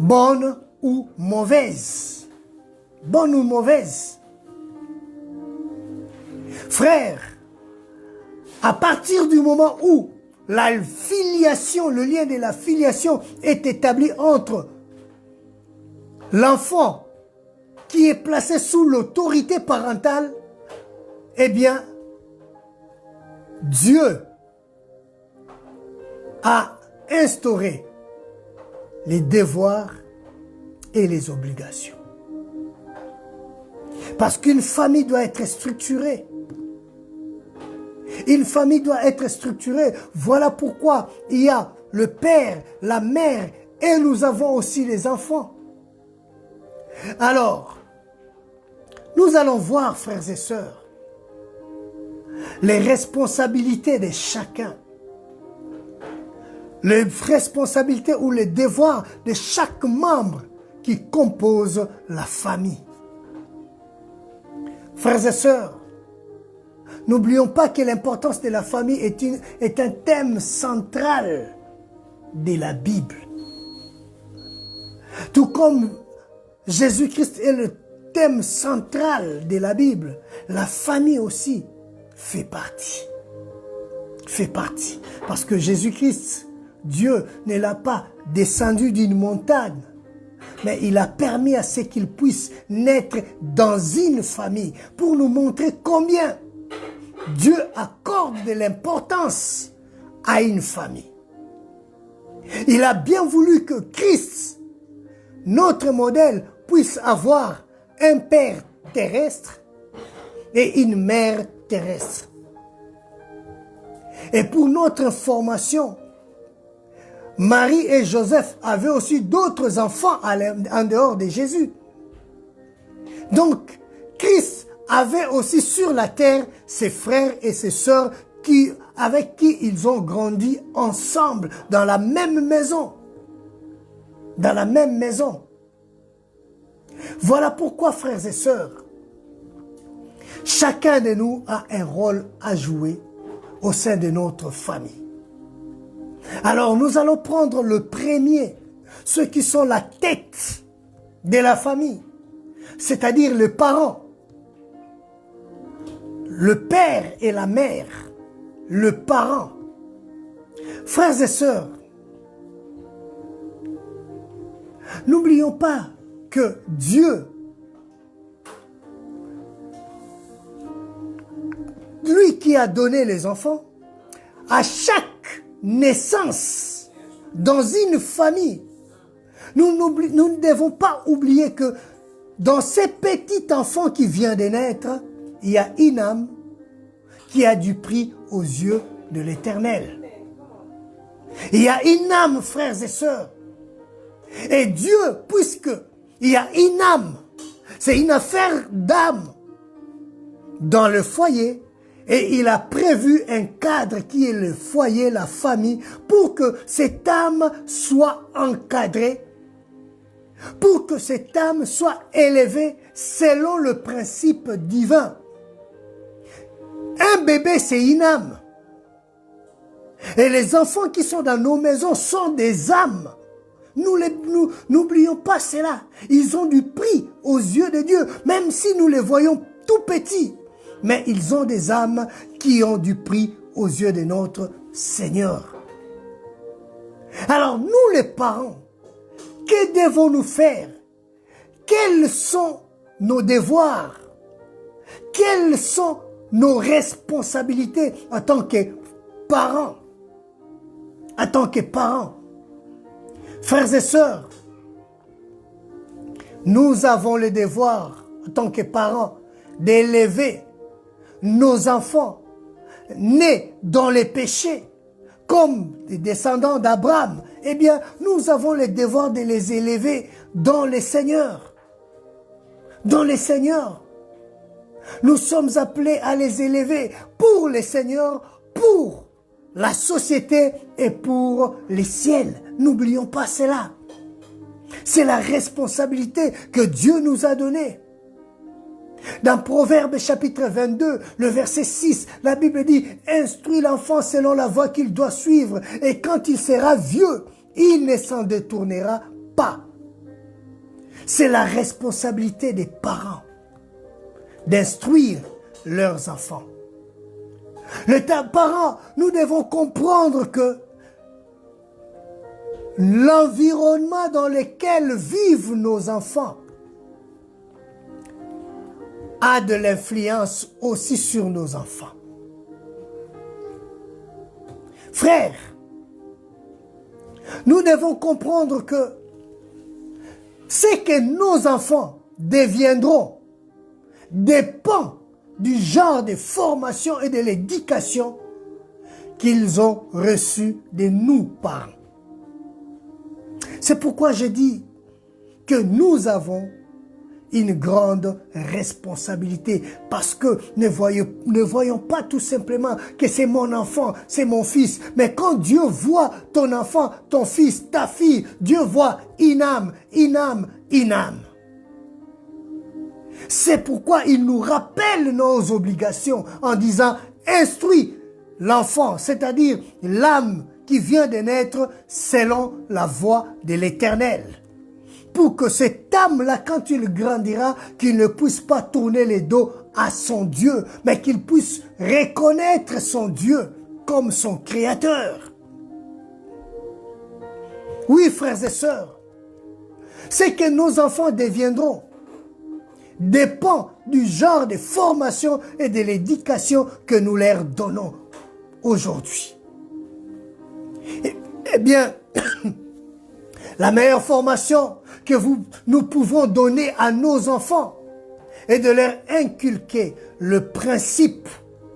bonne ou mauvaise. Bonne ou mauvaise. Frères, à partir du moment où la filiation, le lien de la filiation est établi entre l'enfant qui est placé sous l'autorité parentale, eh bien, Dieu a instauré les devoirs et les obligations. Parce qu'une famille doit être structurée. Une famille doit être structurée. Voilà pourquoi il y a le père, la mère et nous avons aussi les enfants. Alors, nous allons voir, frères et sœurs, les responsabilités de chacun. Les responsabilités ou les devoirs de chaque membre qui compose la famille. Frères et sœurs, n'oublions pas que l'importance de la famille est un thème central de la Bible. Tout comme Jésus-Christ est le thème central de la Bible, la famille aussi fait partie. Fait partie. Parce que Jésus-Christ, Dieu ne l'a pas descendu d'une montagne, mais il a permis à ce qu'il puisse naître dans une famille pour nous montrer combien Dieu accorde de l'importance à une famille. Il a bien voulu que Christ, notre modèle, puisse avoir un père terrestre et une mère terrestre. Et pour notre information, Marie et Joseph avaient aussi d'autres enfants en dehors de Jésus. Donc, Christ avait aussi sur la terre ses frères et ses sœurs avec qui ils ont grandi ensemble dans la même maison. dans la même maison. Voilà pourquoi, frères et sœurs, chacun de nous a un rôle à jouer au sein de notre famille. Alors, nous allons prendre le premier, ceux qui sont la tête de la famille, c'est-à-dire les parents, le père et la mère, le parent. Frères et sœurs, n'oublions pas que Dieu, lui qui a donné les enfants, à chaque naissance dans une famille, nous ne devons pas oublier que dans ces petits enfants qui viennent de naître, il y a une âme qui a du prix aux yeux de l'Éternel. Il y a une âme, frères et sœurs. Et Dieu, puisque il y a une âme, c'est une affaire d'âme dans le foyer, et il a prévu un cadre qui est le foyer, la famille, pour que cette âme soit encadrée, pour que cette âme soit élevée selon le principe divin. Un bébé, c'est une âme. Et les enfants qui sont dans nos maisons sont des âmes. Nous n'oublions pas cela. Ils ont du prix aux yeux de Dieu, même si nous les voyons tout petits. Mais ils ont des âmes qui ont du prix aux yeux de notre Seigneur. Alors nous les parents, que devons-nous faire? Quels sont nos devoirs? Quelles sont nos responsabilités en tant que parents? En tant que parents, frères et sœurs, nous avons le devoir, en tant que parents, d'élever nos enfants nés dans les péchés, comme des descendants d'Abraham. Eh bien, nous avons le devoir de les élever dans le Seigneur. Dans le Seigneur. Nous sommes appelés à les élever pour le Seigneur, pour la société et pour les ciels. N'oublions pas cela. C'est la responsabilité que Dieu nous a donnée. Dans Proverbes chapitre 22, le verset 6, la Bible dit « Instruis l'enfant selon la voie qu'il doit suivre, et quand il sera vieux, il ne s'en détournera pas. » C'est la responsabilité des parents d'instruire leurs enfants. Les parents, nous devons comprendre que l'environnement dans lequel vivent nos enfants a de l'influence aussi sur nos enfants. Frères, nous devons comprendre que ce que nos enfants deviendront dépend du genre de formation et de l'éducation qu'ils ont reçu de nous parents. C'est pourquoi je dis que nous avons une grande responsabilité, parce que ne voyons pas tout simplement que c'est mon enfant, c'est mon fils, mais quand Dieu voit ton enfant, ton fils, ta fille, Dieu voit une âme, une âme, une âme. C'est pourquoi il nous rappelle nos obligations en disant « Instruis l'enfant », c'est-à-dire l'âme qui vient de naître selon la voie de l'Éternel. Pour que cette âme-là, quand il grandira, qu'il ne puisse pas tourner le dos à son Dieu, mais qu'il puisse reconnaître son Dieu comme son Créateur. Oui, frères et sœurs, ce que nos enfants deviendront dépend du genre de formation et de l'éducation que nous leur donnons aujourd'hui. Eh bien, la meilleure formation que nous pouvons donner à nos enfants est de leur inculquer le principe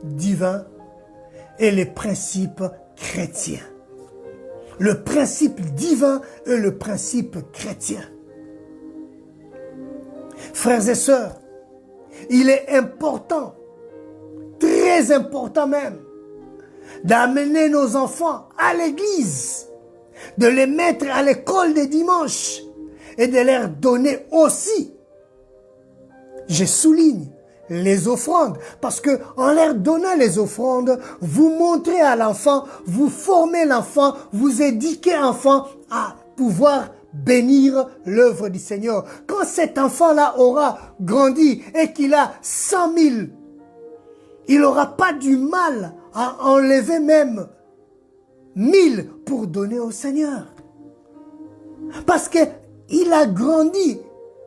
divin et les principes chrétiens. Le principe divin et le principe chrétien. Frères et sœurs, il est important, très important même, d'amener nos enfants à l'église de les mettre à l'école des dimanches et de leur donner aussi, je souligne, les offrandes, parce que en leur donnant les offrandes, vous montrez à l'enfant, vous formez l'enfant, vous éduquez l'enfant à pouvoir bénir l'œuvre du Seigneur. Quand cet enfant-là aura grandi et qu'il a 100 000, il n'aura pas du mal à enlever même 1000 pour donner au Seigneur. Parce qu'il a grandi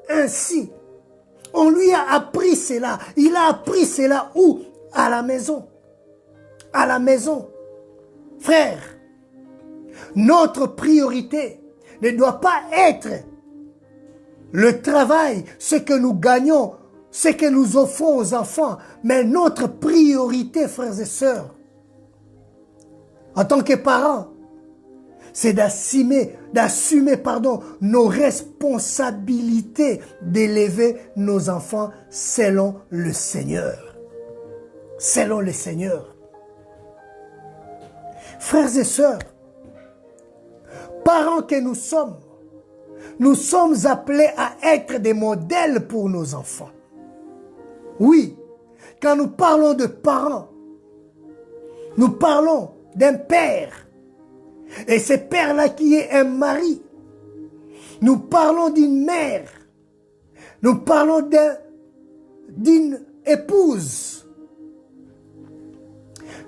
ainsi. On lui a appris cela. Il a appris cela où? À la maison. À la maison. Frère, notre priorité ne doit pas être le travail, ce que nous gagnons, ce que nous offrons aux enfants, mais notre priorité, frères et sœurs, en tant que parents, c'est d'assumer nos responsabilités d'élever nos enfants selon le Seigneur. Selon le Seigneur. Frères et sœurs, parents que nous sommes appelés à être des modèles pour nos enfants. Oui, quand nous parlons de parents, nous parlons d'un père. Et ce père-là qui est un mari. Nous parlons d'une mère. Nous parlons d'une épouse.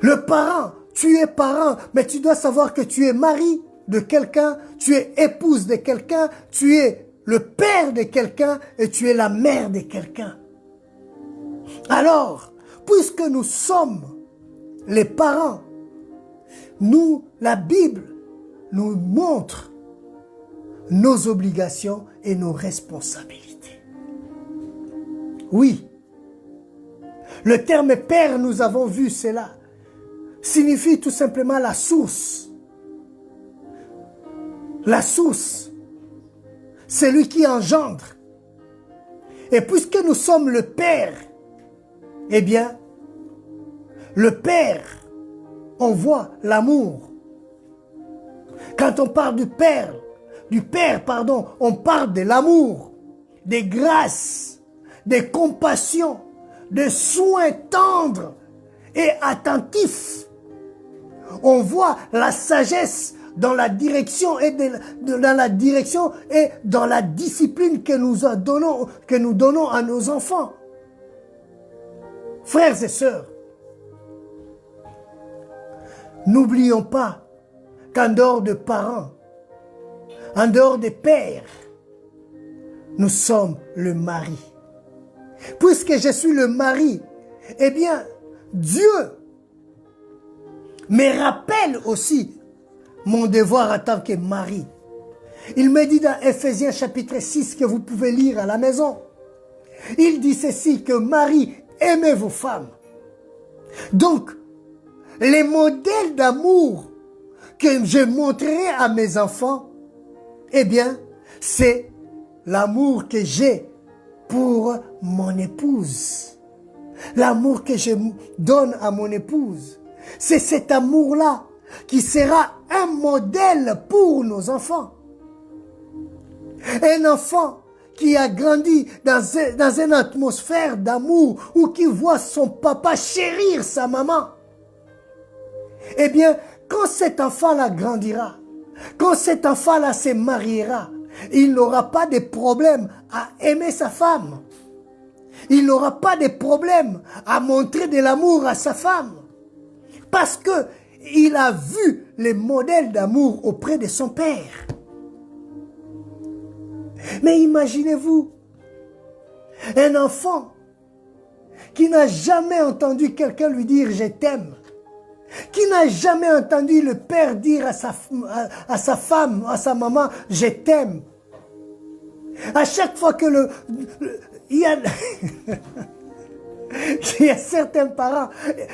Le parent, tu es parent, mais tu dois savoir que tu es mari de quelqu'un, tu es épouse de quelqu'un, tu es le père de quelqu'un et tu es la mère de quelqu'un. Alors, puisque nous sommes les parents, la Bible nous montre nos obligations et nos responsabilités. Oui, le terme père, nous avons vu cela, signifie tout simplement la source. La source, c'est lui qui engendre. Et puisque nous sommes le père, eh bien, le père, on voit l'amour. Quand on parle du père, on parle de l'amour, des grâces, des compassions, des soins tendres et attentifs. On voit la sagesse dans la direction et dans la discipline que nous donnons à nos enfants. Frères et sœurs, n'oublions pas qu'en dehors de parents, en dehors des pères, nous sommes le mari. Puisque je suis le mari, eh bien, Dieu me rappelle aussi mon devoir en tant que mari. Il me dit dans Ephésiens chapitre 6 que vous pouvez lire à la maison. Il dit ceci, que Marie, aimez vos femmes. Donc, les modèles d'amour que je montrerai à mes enfants, eh bien, c'est l'amour que j'ai pour mon épouse. L'amour que je donne à mon épouse. C'est cet amour-là qui sera un modèle pour nos enfants. Un enfant qui a grandi dans une atmosphère d'amour ou qui voit son papa chérir sa maman. Eh bien, quand cet enfant-là grandira, quand cet enfant-là se mariera, il n'aura pas de problème à aimer sa femme. Il n'aura pas de problème à montrer de l'amour à sa femme. Parce que il a vu les modèles d'amour auprès de son père. Mais imaginez-vous, un enfant qui n'a jamais entendu quelqu'un lui dire « je t'aime », qui n'a jamais entendu le père dire à sa femme, à sa maman « je t'aime ». À chaque fois que il y a certains parents,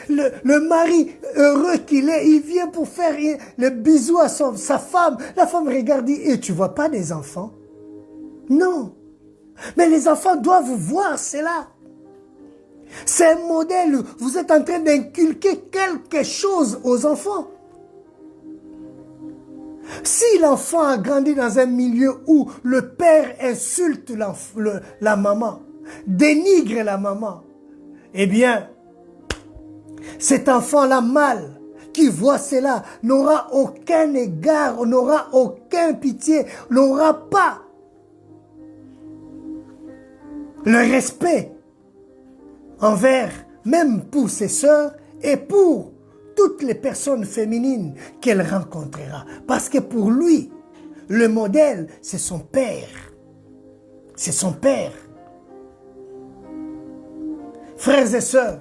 le mari heureux qu'il est, il vient pour faire le bisou à sa femme. La femme regarde, dit, et tu vois pas des enfants? Non. Mais les enfants doivent voir cela. C'est un modèle. Vous êtes en train d'inculquer quelque chose aux enfants. Si l'enfant a grandi dans un milieu où le père insulte la maman, dénigre la maman, eh bien, cet enfant-là mal, qui voit cela, n'aura aucun égard, n'aura aucun pitié, n'aura pas le respect envers, même pour ses sœurs et pour toutes les personnes féminines qu'elle rencontrera. Parce que pour lui, le modèle, c'est son père. C'est son père. Frères et sœurs,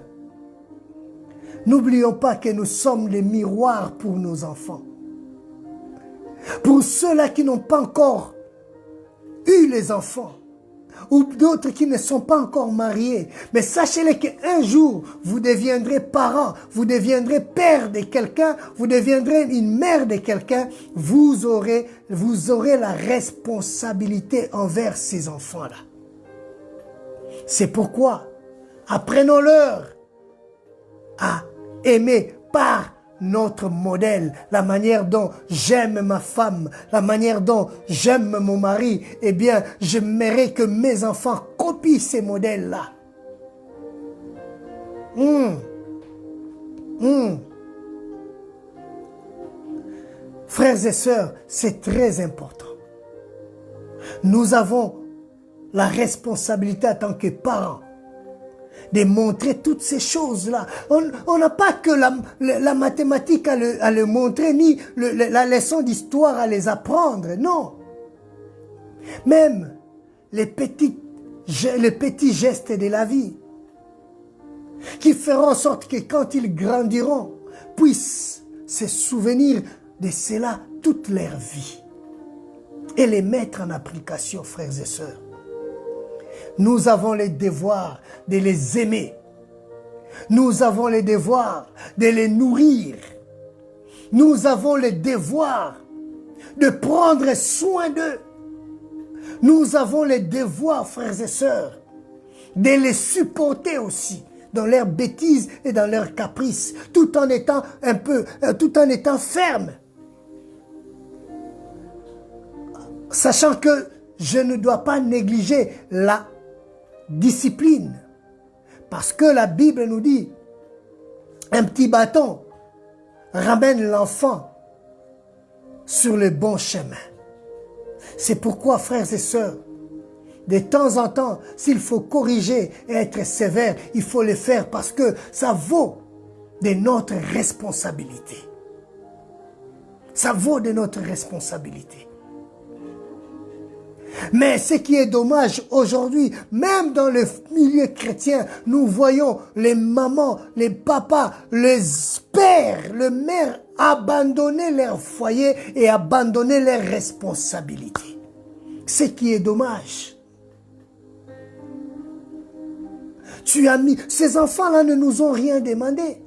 n'oublions pas que nous sommes les miroirs pour nos enfants. Pour ceux-là qui n'ont pas encore eu les enfants, ou d'autres qui ne sont pas encore mariés. Mais sachez-le qu'un jour, vous deviendrez parents, vous deviendrez père de quelqu'un, vous deviendrez une mère de quelqu'un, vous aurez la responsabilité envers ces enfants-là. C'est pourquoi, apprenons-leur à aimer par notre modèle, la manière dont j'aime ma femme, la manière dont j'aime mon mari, eh bien, j'aimerais que mes enfants copient ces modèles-là. Frères et sœurs, c'est très important. Nous avons la responsabilité en tant que parents de montrer toutes ces choses-là. On n'a pas que la mathématique à le montrer, ni la leçon d'histoire à les apprendre, non. Même les petits gestes de la vie qui feront en sorte que quand ils grandiront, puissent se souvenir de cela toute leur vie et les mettre en application, frères et sœurs. Nous avons le devoir de les aimer. Nous avons le devoir de les nourrir. Nous avons le devoir de prendre soin d'eux. Nous avons le devoir, frères et sœurs, de les supporter aussi dans leurs bêtises et dans leurs caprices, tout en étant ferme. Sachant que je ne dois pas négliger la discipline. Parce que la Bible nous dit, un petit bâton ramène l'enfant sur le bon chemin. C'est pourquoi, frères et sœurs, de temps en temps, s'il faut corriger et être sévère, il faut le faire parce que ça vaut de notre responsabilité. Ça vaut de notre responsabilité. Mais ce qui est dommage aujourd'hui, même dans le milieu chrétien, nous voyons les mamans, les papas, les pères, les mères abandonner leur foyer et abandonner leurs responsabilités. Ce qui est dommage. Ces enfants-là ne nous ont rien demandé.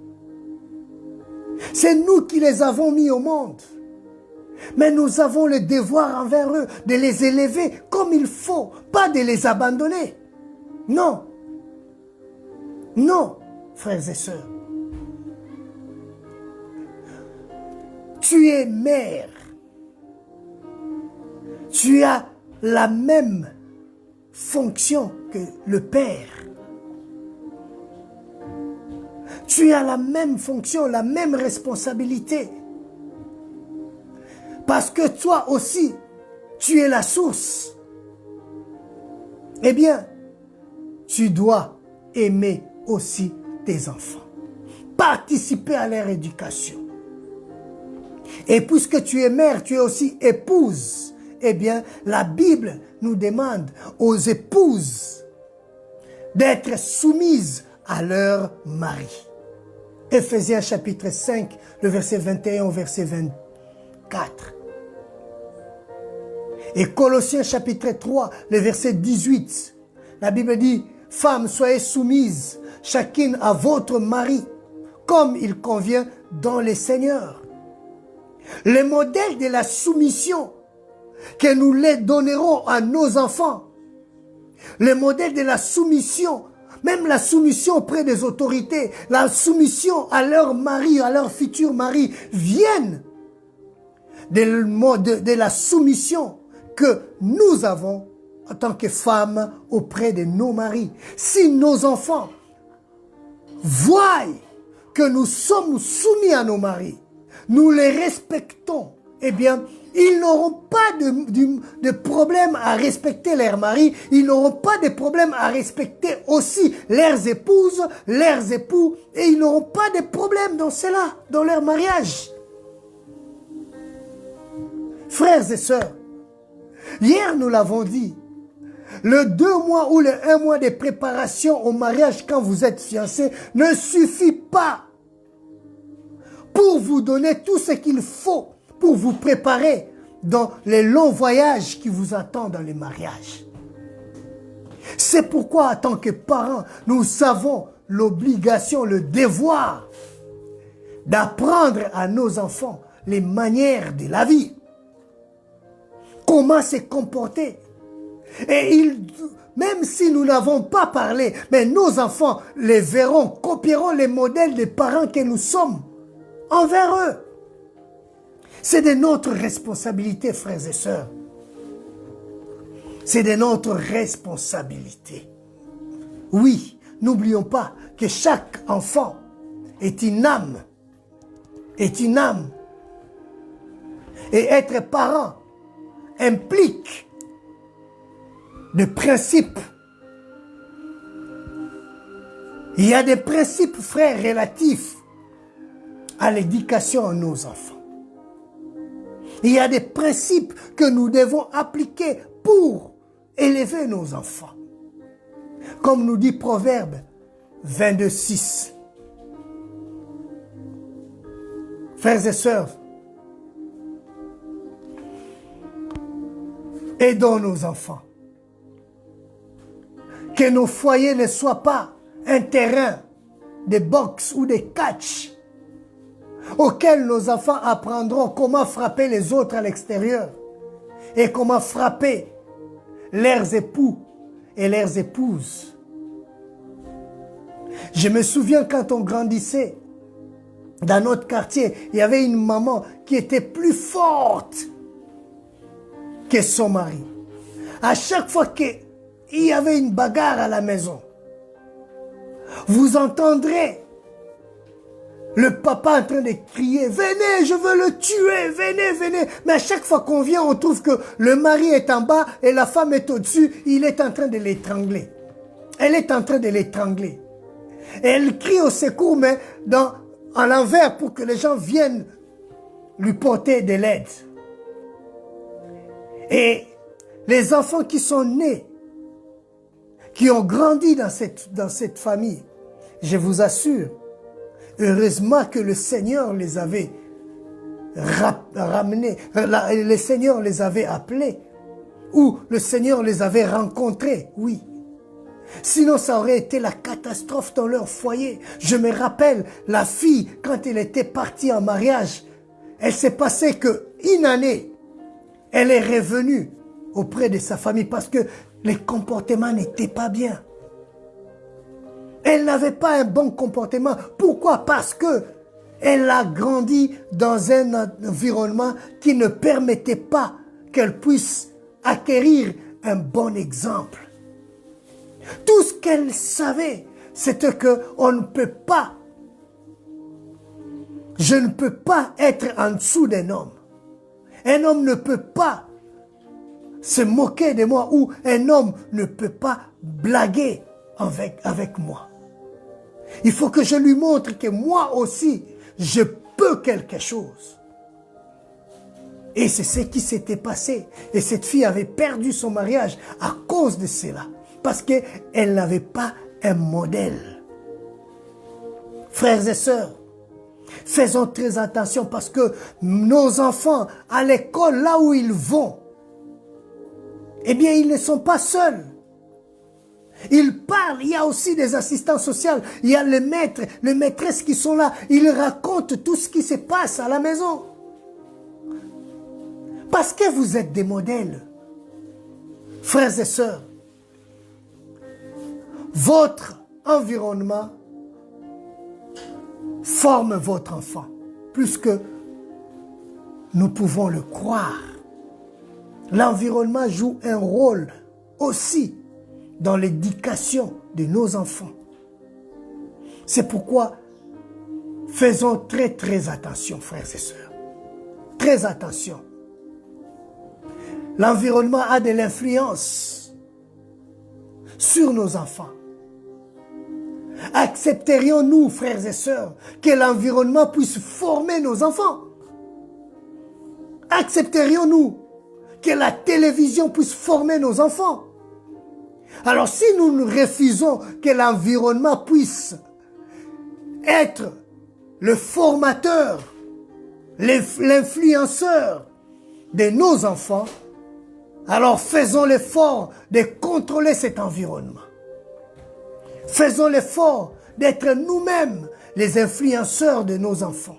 C'est nous qui les avons mis au monde. Mais nous avons le devoir envers eux de les élever comme il faut, pas de les abandonner. Non. Non, frères et sœurs. Tu es mère. Tu as la même fonction que le père. Tu as la même fonction, la même responsabilité. Parce que toi aussi, tu es la source. Eh bien, tu dois aimer aussi tes enfants. Participer à leur éducation. Et puisque tu es mère, tu es aussi épouse. Eh bien, la Bible nous demande aux épouses d'être soumises à leur mari. Éphésiens chapitre 5, le verset 21 au verset 24. Et Colossiens chapitre 3, le verset 18, la Bible dit, « Femmes, soyez soumises, chacune à votre mari, comme il convient dans le Seigneur. » Le modèle de la soumission que nous les donnerons à nos enfants, le modèle de la soumission, même la soumission auprès des autorités, la soumission à leur mari, à leur futur mari, viennent de la soumission que nous avons en tant que femmes auprès de nos maris. Si nos enfants voient que nous sommes soumis à nos maris, nous les respectons, eh bien, ils n'auront pas de problème à respecter leurs maris, ils n'auront pas de problème à respecter aussi leurs épouses, leurs époux, et ils n'auront pas de problème dans cela, dans leur mariage. Frères et sœurs, hier nous l'avons dit, le 2 mois ou le 1 mois de préparation au mariage quand vous êtes fiancés ne suffit pas pour vous donner tout ce qu'il faut pour vous préparer dans les longs voyages qui vous attendent dans le mariage. C'est pourquoi, en tant que parents, nous avons l'obligation, le devoir d'apprendre à nos enfants les manières de la vie. Comment se comporter. Et même si nous n'avons pas parlé, mais nos enfants les verront, copieront les modèles des parents que nous sommes envers eux. C'est de notre responsabilité, frères et sœurs. C'est de notre responsabilité. Oui, n'oublions pas que chaque enfant est une âme. Est une âme. Et être parent implique des principes. Il y a des principes, frères, relatifs à l'éducation de nos enfants. Il y a des principes que nous devons appliquer pour élever nos enfants. Comme nous dit Proverbe 22:6. Frères et sœurs, aidons nos enfants. Que nos foyers ne soient pas un terrain de boxe ou de catch auquel nos enfants apprendront comment frapper les autres à l'extérieur et comment frapper leurs époux et leurs épouses. Je me souviens quand on grandissait dans notre quartier, il y avait une maman qui était plus forte que son mari. À chaque fois qu'il y avait une bagarre à la maison, vous entendrez le papa en train de crier « Venez, je veux le tuer, venez, venez !» Mais à chaque fois qu'on vient, on trouve que le mari est en bas et la femme est au-dessus. Il est en train de l'étrangler. Elle est en train de l'étrangler. Et elle crie au secours, mais à l'envers pour que les gens viennent lui porter de l'aide. Et les enfants qui sont nés, qui ont grandi dans cette famille, je vous assure, heureusement que le Seigneur les avait ramenés, le Seigneur les avait appelés, ou le Seigneur les avait rencontrés, oui. Sinon, ça aurait été la catastrophe dans leur foyer. Je me rappelle, la fille, quand elle était partie en mariage, elle s'est passée qu'une année, elle est revenue auprès de sa famille parce que les comportements n'étaient pas bien. Elle n'avait pas un bon comportement. Pourquoi? Parce que elle a grandi dans un environnement qui ne permettait pas qu'elle puisse acquérir un bon exemple. Tout ce qu'elle savait, c'était qu'on ne peut pas, je ne peux pas être en dessous d'un homme. Un homme ne peut pas se moquer de moi ou un homme ne peut pas blaguer avec moi. Il faut que je lui montre que moi aussi, je peux quelque chose. Et c'est ce qui s'était passé. Et cette fille avait perdu son mariage à cause de cela. Parce qu'elle n'avait pas un modèle. Frères et sœurs, faisons très attention parce que nos enfants, à l'école, là où ils vont, eh bien, ils ne sont pas seuls. Ils parlent, il y a aussi des assistants sociaux, il y a les maîtres, les maîtresses qui sont là. Ils racontent tout ce qui se passe à la maison. Parce que vous êtes des modèles. Frères et sœurs, votre environnement forme votre enfant plus que nous pouvons le croire. L'environnement joue un rôle aussi dans l'éducation de nos enfants. C'est pourquoi faisons très très attention, frères et sœurs. Très attention. L'environnement a de l'influence sur nos enfants. Accepterions-nous, frères et sœurs, que l'environnement puisse former nos enfants? Accepterions-nous que la télévision puisse former nos enfants? Alors si nous refusons que l'environnement puisse être le formateur, l'influenceur de nos enfants, alors faisons l'effort de contrôler cet environnement. Faisons l'effort d'être nous-mêmes les influenceurs de nos enfants.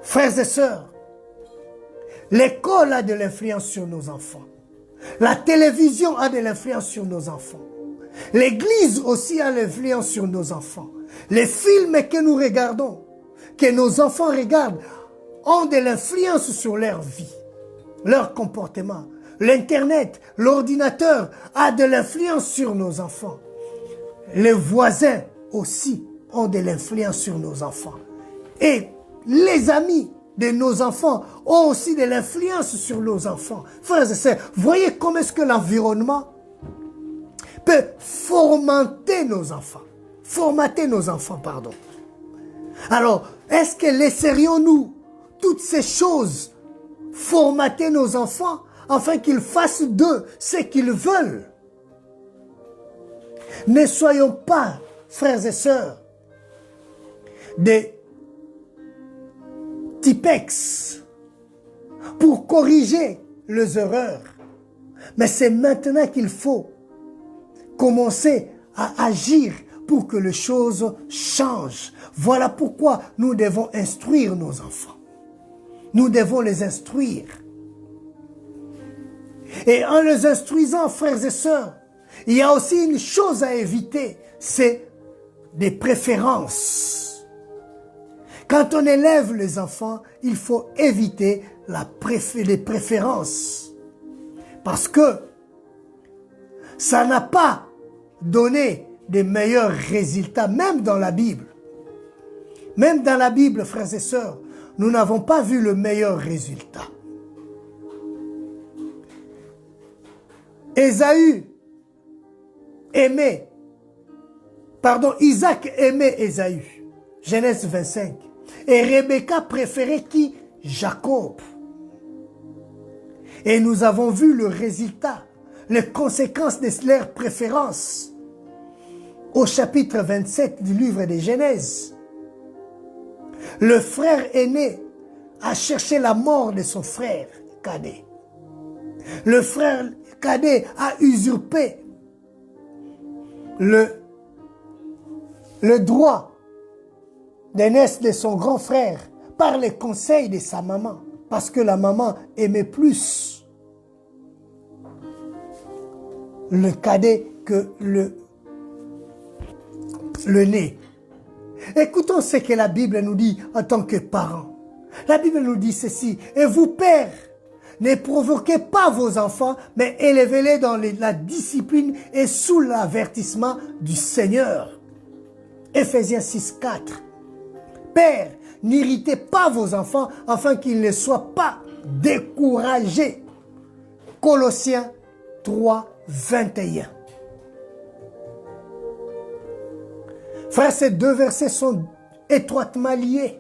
Frères et sœurs, l'école a de l'influence sur nos enfants. La télévision a de l'influence sur nos enfants. L'église aussi a de l'influence sur nos enfants. Les films que nous regardons, que nos enfants regardent, ont de l'influence sur leur vie, leur comportement. L'Internet, l'ordinateur a de l'influence sur nos enfants. Les voisins aussi ont de l'influence sur nos enfants. Et les amis de nos enfants ont aussi de l'influence sur nos enfants. Frères et sœurs, voyez comment est-ce que l'environnement peut formater nos enfants. Formater nos enfants, pardon. Alors, est-ce que laisserions-nous toutes ces choses formater nos enfants afin qu'ils fassent d'eux ce qu'ils veulent? Ne soyons pas, frères et sœurs, des Tipex pour corriger les erreurs. Mais c'est maintenant qu'il faut commencer à agir pour que les choses changent. Voilà pourquoi nous devons instruire nos enfants. Nous devons les instruire. Et en les instruisant, frères et sœurs, il y a aussi une chose à éviter, c'est des préférences. Quand on élève les enfants, il faut éviter les préférences. Parce que ça n'a pas donné des meilleurs résultats, même dans la Bible. Même dans la Bible, frères et sœurs, nous n'avons pas vu le meilleur résultat. Isaac aimait Ésaü, Genèse 25. Et Rebecca préférait qui? Jacob. Et nous avons vu le résultat, les conséquences de leurs préférences au chapitre 27 du livre de Genèse. Le frère aîné a cherché la mort de son frère cadet. Le frère cadet a usurpé le droit d'aînesse de son grand frère par les conseils de sa maman, parce que la maman aimait plus le cadet que l'aîné. Écoutons ce que la Bible nous dit en tant que parents. La Bible nous dit ceci: et vous, pères, ne provoquez pas vos enfants, mais élevez-les dans la discipline et sous l'avertissement du Seigneur. Éphésiens 6, 4. Pères, n'irritez pas vos enfants afin qu'ils ne soient pas découragés. Colossiens 3, 21. Frères, ces deux versets sont étroitement liés,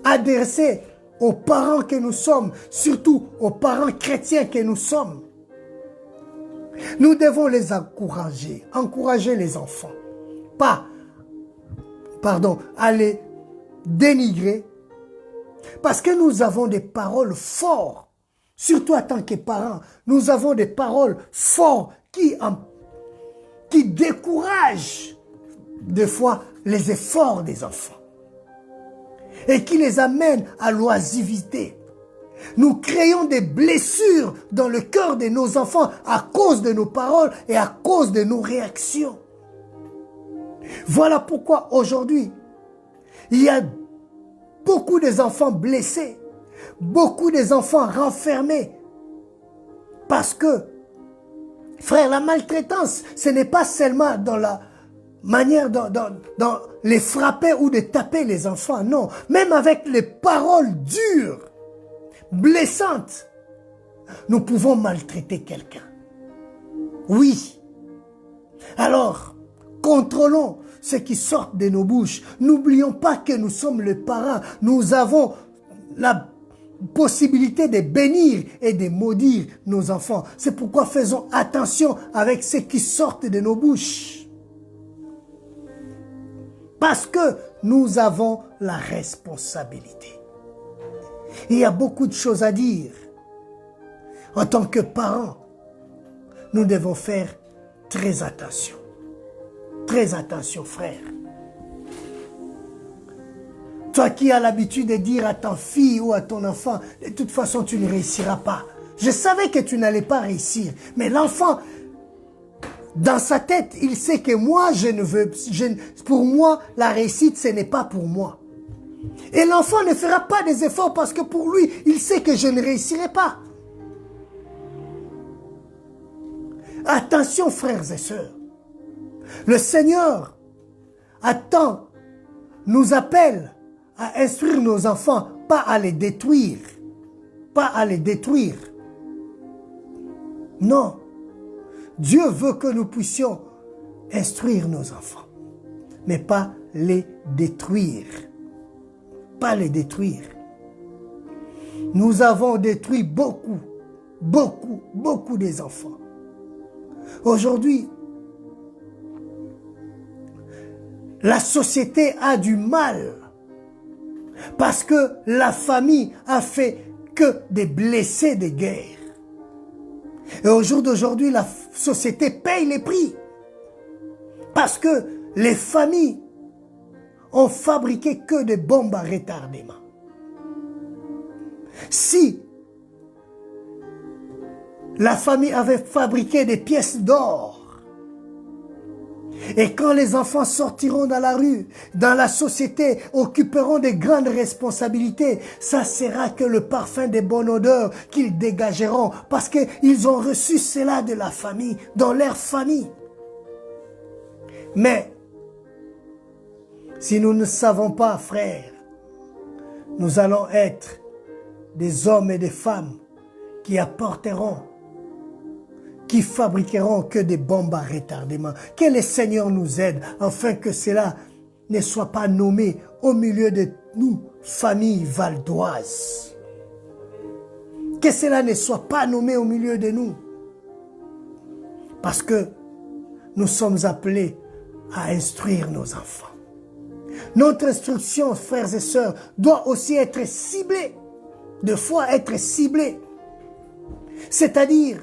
adressés aux parents que nous sommes, surtout aux parents chrétiens que nous sommes. Nous devons les encourager les enfants, pas, à les dénigrer, parce que nous avons des paroles fortes, surtout en tant que parents, nous avons des paroles fortes qui découragent des fois les efforts des enfants et qui les amènent à l'oisivité. Nous créons des blessures dans le cœur de nos enfants à cause de nos paroles et à cause de nos réactions. Voilà pourquoi aujourd'hui, il y a beaucoup des enfants blessés, beaucoup des enfants renfermés. Parce que, frère, la maltraitance, ce n'est pas seulement dans la manière dans les frapper ou de taper les enfants, non. Même avec les paroles dures, blessantes, nous pouvons maltraiter quelqu'un. Oui. Alors, contrôlons ce qui sort de nos bouches. N'oublions pas que nous sommes les parents. Nous avons la possibilité de bénir et de maudire nos enfants. C'est pourquoi faisons attention avec ce qui sort de nos bouches. Parce que nous avons la responsabilité. Il y a beaucoup de choses à dire. En tant que parents, nous devons faire très attention. Très attention, frère. Toi qui as l'habitude de dire à ta fille ou à ton enfant, de toute façon, tu ne réussiras pas. Je savais que tu n'allais pas réussir. Mais l'enfant, dans sa tête, il sait que moi, pour moi, la réussite, ce n'est pas pour moi. Et l'enfant ne fera pas des efforts parce que pour lui, il sait que je ne réussirai pas. Attention, frères et sœurs. Le Seigneur nous appelle à instruire nos enfants, pas à les détruire. Pas à les détruire. Non. Dieu veut que nous puissions instruire nos enfants, mais pas les détruire. Pas les détruire. Nous avons détruit beaucoup des enfants. Aujourd'hui, la société a du mal parce que la famille a fait que des blessés de guerre. Et au jour d'aujourd'hui, la société paye les prix parce que les familles ont fabriqué que des bombes à retardement. Si la famille avait fabriqué des pièces d'or, et quand les enfants sortiront dans la rue, dans la société, occuperont de grandes responsabilités, ça sera que le parfum des bonnes odeurs qu'ils dégageront, parce qu'ils ont reçu cela de la famille, dans leur famille. Mais, si nous ne savons pas, frères, nous allons être des hommes et des femmes qui fabriqueront que des bombes à retardement. Que le Seigneur nous aide afin que cela ne soit pas nommé au milieu de nous, famille valdoise. Que cela ne soit pas nommé au milieu de nous. Parce que nous sommes appelés à instruire nos enfants. Notre instruction, frères et sœurs, doit aussi être ciblée. De fois être ciblée. C'est-à-dire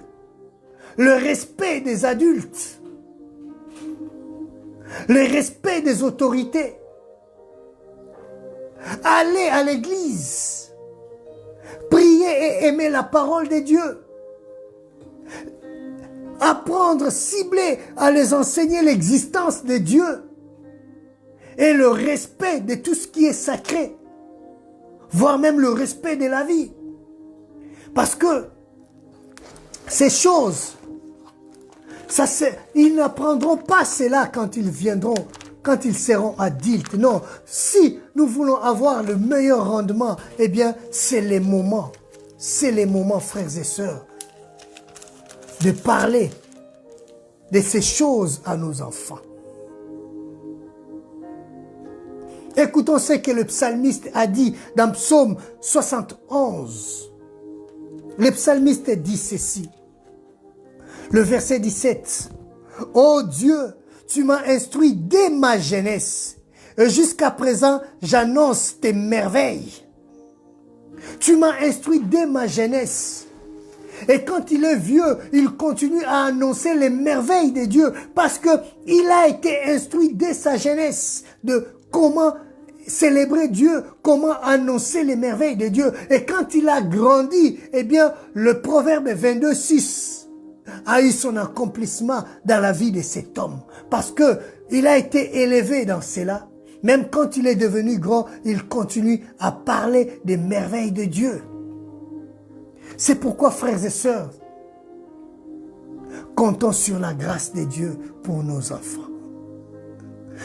le respect des adultes, le respect des autorités, aller à l'église, prier et aimer la parole de Dieu, apprendre, cibler à les enseigner l'existence de Dieu et le respect de tout ce qui est sacré, voire même le respect de la vie. Parce que ces choses, ils n'apprendront pas cela quand ils viendront, quand ils seront adultes. Non, si nous voulons avoir le meilleur rendement, eh bien, c'est les moments, frères et sœurs, de parler de ces choses à nos enfants. Écoutons ce que le psalmiste a dit dans Psaume 71. Le psalmiste dit ceci. Le verset 17. « Ô Dieu, tu m'as instruit dès ma jeunesse, et jusqu'à présent, j'annonce tes merveilles. Tu m'as instruit dès ma jeunesse. » Et quand il est vieux, il continue à annoncer les merveilles de Dieu, parce qu'il a été instruit dès sa jeunesse de comment célébrer Dieu, comment annoncer les merveilles de Dieu. Et quand il a grandi, eh bien, le proverbe 22:6 a eu son accomplissement dans la vie de cet homme. Parce que il a été élevé dans cela. Même quand il est devenu grand, il continue à parler des merveilles de Dieu. C'est pourquoi, frères et sœurs, comptons sur la grâce de Dieu pour nos enfants.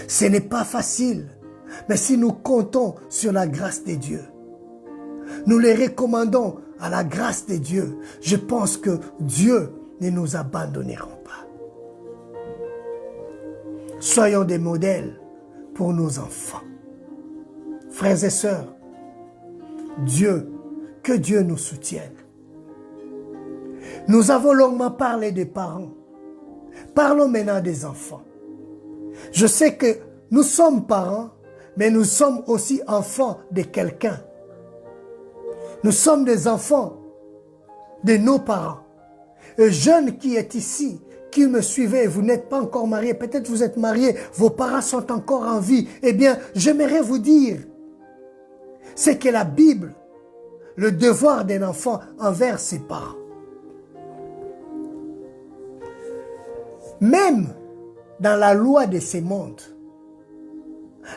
Ce n'est pas facile, mais si nous comptons sur la grâce de Dieu, nous les recommandons à la grâce de Dieu, je pense que Dieu ne nous abandonnera pas. Soyons des modèles pour nos enfants. Frères et sœurs, que Dieu nous soutienne. Nous avons longuement parlé des parents. Parlons maintenant des enfants. Je sais que nous sommes parents, mais nous sommes aussi enfants de quelqu'un. Nous sommes des enfants de nos parents. Un jeune qui est ici, qui me suivait, vous n'êtes pas encore marié, peut-être vous êtes marié, vos parents sont encore en vie. Eh bien, j'aimerais vous dire, c'est que la Bible, le devoir d'un enfant envers ses parents. Même dans la loi de ce monde,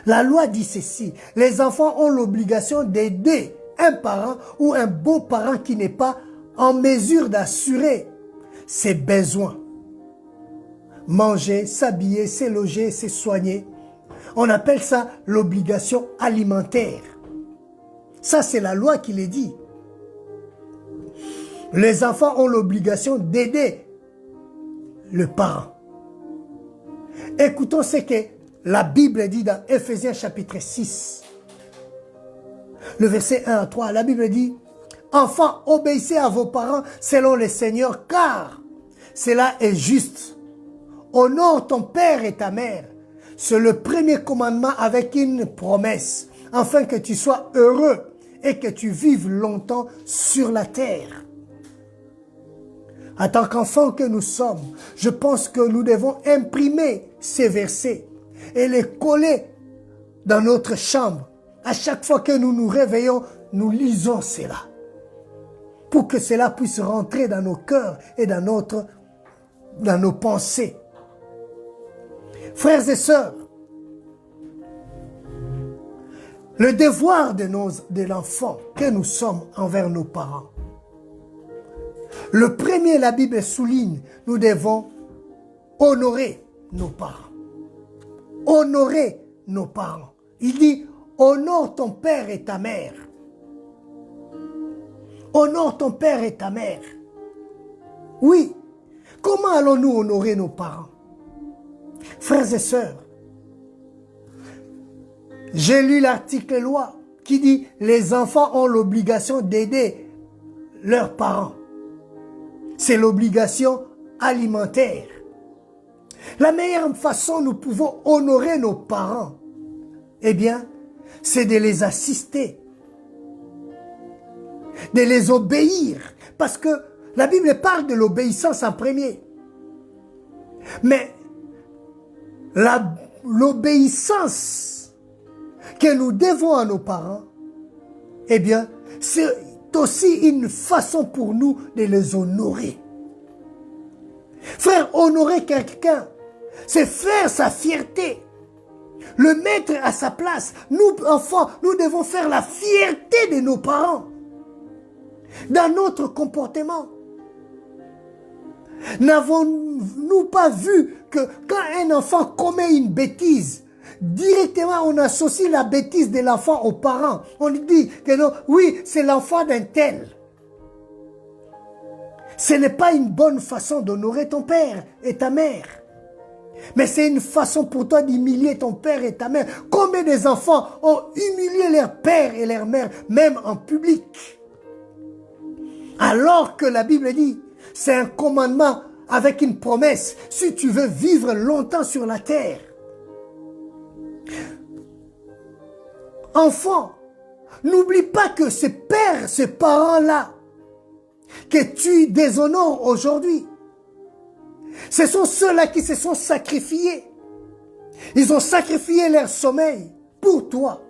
la loi dit ceci, les enfants ont l'obligation d'aider un parent ou un beau-parent qui n'est pas en mesure d'assurer ses besoins. Manger, s'habiller, se loger, se soigner. On appelle ça l'obligation alimentaire. Ça, c'est la loi qui le dit. Les enfants ont l'obligation d'aider le parent. Écoutons ce que la Bible dit dans Ephésiens chapitre 6. Le verset 1 à 3, la Bible dit, « Enfants, obéissez à vos parents selon le Seigneur, car cela est juste. Honore ton père et ta mère. C'est le premier commandement avec une promesse, afin que tu sois heureux et que tu vives longtemps sur la terre. » En tant qu'enfants que nous sommes, je pense que nous devons imprimer ces versets et les coller dans notre chambre. À chaque fois que nous nous réveillons, nous lisons cela. Pour que cela puisse rentrer dans nos cœurs et dans nos pensées. Frères et sœurs, le devoir de l'enfant que nous sommes envers nos parents. Le premier, la Bible souligne, nous devons honorer nos parents. Honorer nos parents. Il dit, honore ton père et ta mère. Honore ton père et ta mère. Oui. Comment allons-nous honorer nos parents? Frères et sœurs, j'ai lu l'article loi qui dit les enfants ont l'obligation d'aider leurs parents. C'est l'obligation alimentaire. La meilleure façon nous pouvons honorer nos parents, eh bien, c'est de les assister, de les obéir. Parce que la Bible parle de l'obéissance en premier. Mais l'obéissance que nous devons à nos parents, eh bien, c'est aussi une façon pour nous de les honorer. Frère, honorer quelqu'un, c'est faire sa fierté, le mettre à sa place. Nous, enfants, nous devons faire la fierté de nos parents dans notre comportement. N'avons-nous pas vu que quand un enfant commet une bêtise, directement on associe la bêtise de l'enfant aux parents. On lui dit que non, oui, c'est l'enfant d'un tel. Ce n'est pas une bonne façon d'honorer ton père et ta mère. Mais c'est une façon pour toi d'humilier ton père et ta mère. Combien des enfants ont humilié leur père et leur mère, même en public? Alors que la Bible dit, c'est un commandement avec une promesse, si tu veux vivre longtemps sur la terre. Enfant, n'oublie pas que ces pères, ces parents-là, que tu déshonores aujourd'hui, ce sont ceux-là qui se sont sacrifiés. Ils ont sacrifié leur sommeil pour toi.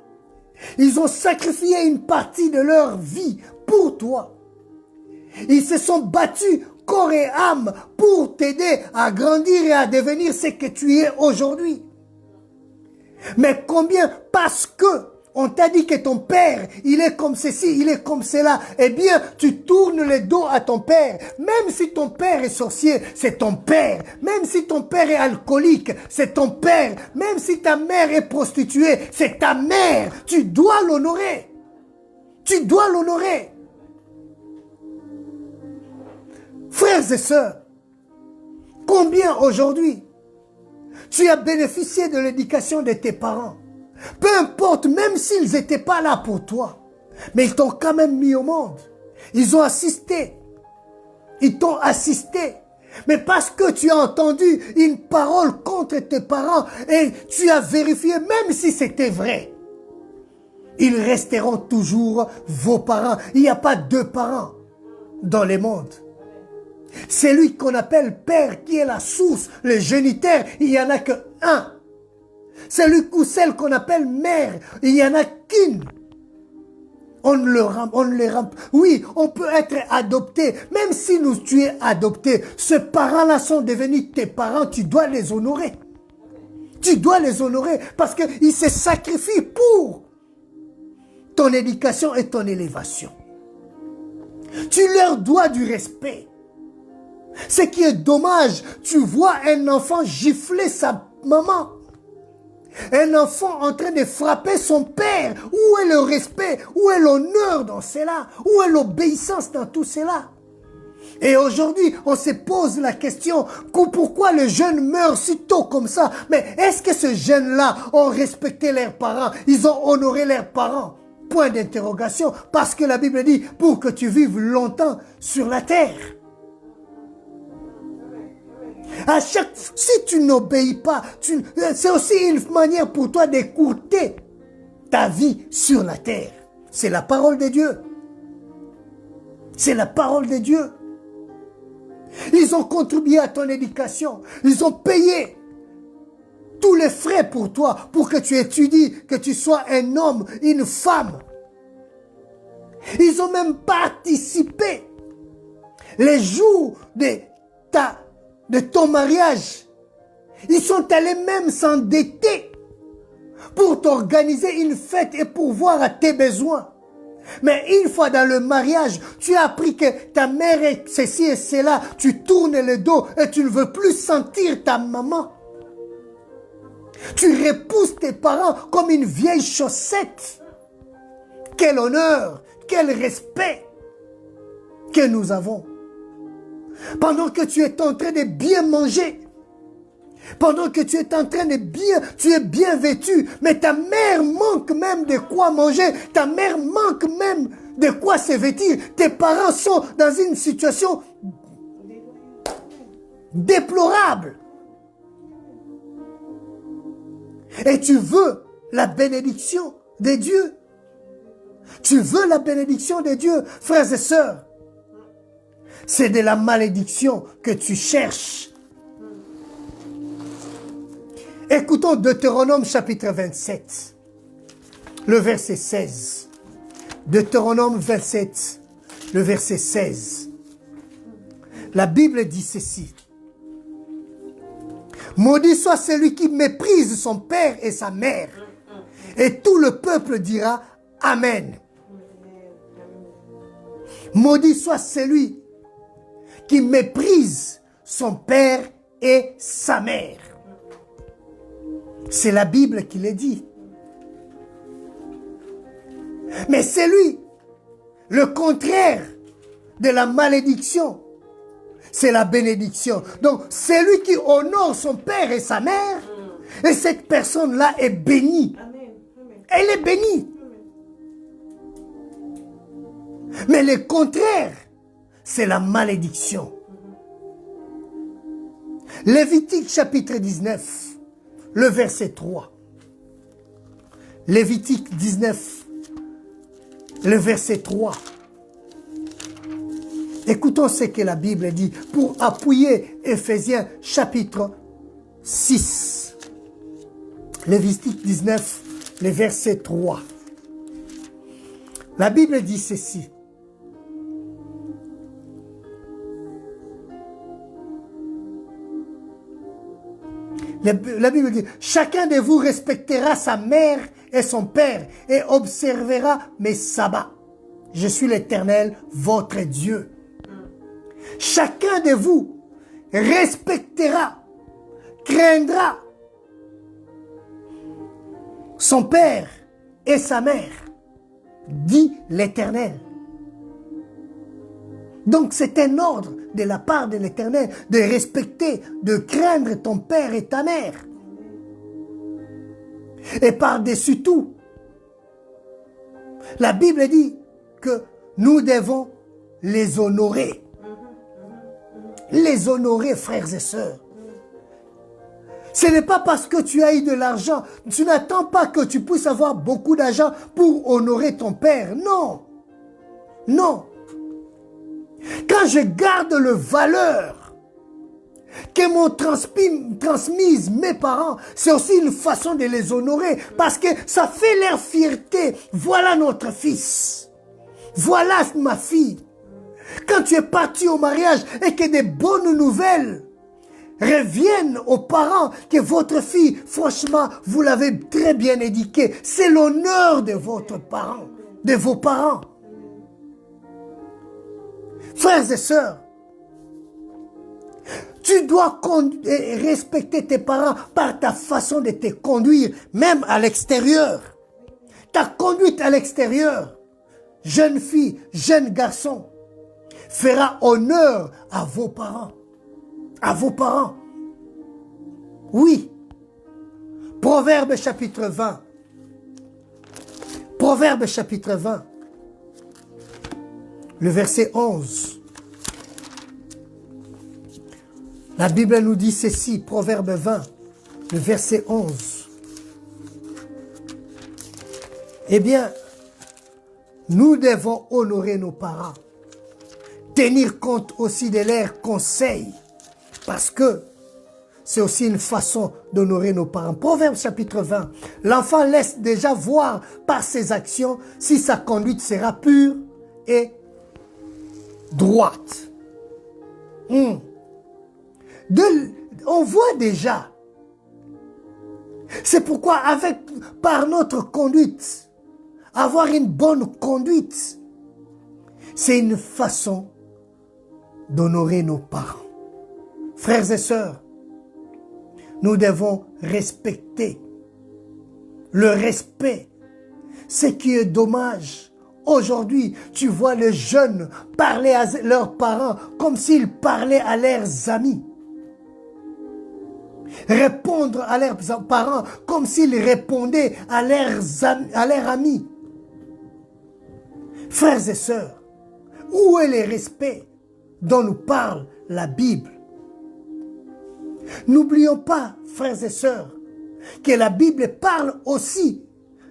Ils ont sacrifié une partie de leur vie pour toi. Ils se sont battus corps et âme pour t'aider à grandir et à devenir ce que tu es aujourd'hui. Mais combien, parce que on t'a dit que ton père, il est comme ceci, il est comme cela, eh bien, tu tournes le dos à ton père. Même si ton père est sorcier, c'est ton père. Même si ton père est alcoolique, c'est ton père. Même si ta mère est prostituée, c'est ta mère. Tu dois l'honorer. Tu dois l'honorer. Frères et sœurs, combien aujourd'hui tu as bénéficié de l'éducation de tes parents? Peu importe, même s'ils n'étaient pas là pour toi, mais ils t'ont quand même mis au monde. Ils ont assisté. Ils t'ont assisté. Mais parce que tu as entendu une parole contre tes parents et tu as vérifié, même si c'était vrai, ils resteront toujours vos parents. Il n'y a pas deux parents dans le monde. C'est lui qu'on appelle père qui est la source, le géniteur, il n'y en a qu'un. C'est lui ou celle qu'on appelle mère, il n'y en a qu'une. Oui, on peut être adopté, même si tu es adopté, ces parents-là sont devenus tes parents, tu dois les honorer. Tu dois les honorer parce qu'ils se sacrifient pour ton éducation et ton élévation. Tu leur dois du respect. Ce qui est dommage, tu vois un enfant gifler sa maman. Un enfant en train de frapper son père. Où est le respect? Où est l'honneur dans cela? Où est l'obéissance dans tout cela? Et aujourd'hui, on se pose la question, pourquoi les jeunes meurent si tôt comme ça? Mais est-ce que ces jeunes-là ont respecté leurs parents? Ils ont honoré leurs parents? Point d'interrogation. Parce que la Bible dit, pour que tu vives longtemps sur la terre. Si tu n'obéis pas, c'est aussi une manière pour toi d'écourter ta vie sur la terre. C'est la parole de Dieu. C'est la parole de Dieu. Ils ont contribué à ton éducation. Ils ont payé tous les frais pour toi, pour que tu étudies, que tu sois un homme, une femme. Ils ont même participé les jours de ton mariage. Ils sont allés même s'endetter pour t'organiser une fête et pourvoir à tes besoins. Mais une fois dans le mariage, tu as appris que ta mère est ceci et cela, tu tournes le dos et tu ne veux plus sentir ta maman. Tu repousses tes parents comme une vieille chaussette. Quel honneur, quel respect que nous avons. Pendant que tu es en train de bien manger, pendant que tu es en train tu es bien vêtu, mais ta mère manque même de quoi manger, ta mère manque même de quoi se vêtir, tes parents sont dans une situation déplorable. Et tu veux la bénédiction de Dieu. Tu veux la bénédiction de Dieu, frères et sœurs. C'est de la malédiction que tu cherches. Écoutons Deutéronome chapitre 27, le verset 16. Deutéronome 27, le verset 16. La Bible dit ceci. Maudit soit celui qui méprise son père et sa mère. Et tout le peuple dira Amen. Maudit soit celui qui méprise son père et sa mère. C'est la Bible qui le dit. Mais c'est lui, le contraire de la malédiction, c'est la bénédiction. Donc, c'est lui qui honore son père et sa mère, et cette personne-là est bénie. Elle est bénie. Mais le contraire, c'est la malédiction. Lévitique chapitre 19, le verset 3. Lévitique 19, le verset 3. Écoutons ce que la Bible dit pour appuyer Éphésiens chapitre 6. Lévitique 19, le verset 3. La Bible dit ceci. La Bible dit, chacun de vous respectera sa mère et son père et observera mes sabbats. Je suis l'Éternel, votre Dieu. Chacun de vous respectera, craindra son père et sa mère, dit l'Éternel. Donc c'est un ordre de la part de l'Éternel de respecter, de craindre ton père et ta mère. Et par-dessus tout, la Bible dit que nous devons les honorer. Les honorer, frères et sœurs. Ce n'est pas parce que tu as eu de l'argent, tu n'attends pas que tu puisses avoir beaucoup d'argent pour honorer ton père. Non. Non. Quand je garde le valeur que m'ont transmise mes parents, c'est aussi une façon de les honorer parce que ça fait leur fierté. Voilà notre fils. Voilà ma fille. Quand tu es parti au mariage et que des bonnes nouvelles reviennent aux parents que votre fille, franchement, vous l'avez très bien éduquée. C'est l'honneur de votre parent, de vos parents. Frères et sœurs, tu dois respecter tes parents par ta façon de te conduire, même à l'extérieur. Ta conduite à l'extérieur, jeune fille, jeune garçon, fera honneur à vos parents. À vos parents. Oui. Proverbe chapitre 20. Proverbe chapitre 20. Le verset 11. La Bible nous dit ceci, Proverbe 20, le verset 11. Eh bien, nous devons honorer nos parents. Tenir compte aussi de leurs conseils. Parce que c'est aussi une façon d'honorer nos parents. Proverbe chapitre 20. L'enfant laisse déjà voir par ses actions si sa conduite sera pure et droite. On voit déjà. C'est pourquoi par notre conduite, avoir une bonne conduite, c'est une façon d'honorer nos parents. Frères et sœurs, nous devons respecter. Le respect, ce qui est dommage. Aujourd'hui, tu vois les jeunes parler à leurs parents comme s'ils parlaient à leurs amis. Répondre à leurs parents comme s'ils répondaient à leurs amis. Frères et sœurs, où est le respect dont nous parle la Bible? N'oublions pas, frères et sœurs, que la Bible parle aussi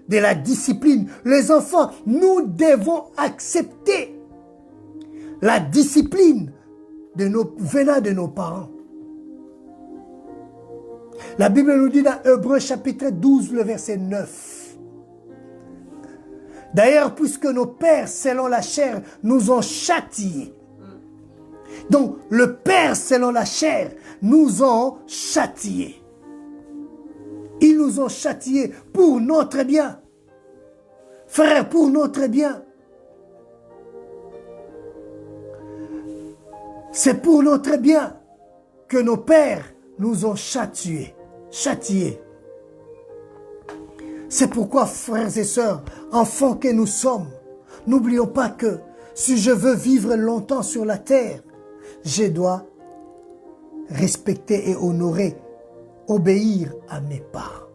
de la discipline. Les enfants, nous devons accepter la discipline venant de nos parents. La Bible nous dit dans Hébreux chapitre 12, le verset 9. D'ailleurs, puisque nos pères, selon la chair, nous ont châtiés. Donc, le Père, selon la chair, nous ont châtiés. Ils nous ont châtiés pour notre bien. Frère, pour notre bien. C'est pour notre bien que nos pères nous ont châtiés. C'est pourquoi, frères et sœurs, enfants que nous sommes, n'oublions pas que si je veux vivre longtemps sur la terre, je dois respecter et honorer, obéir à mes parents.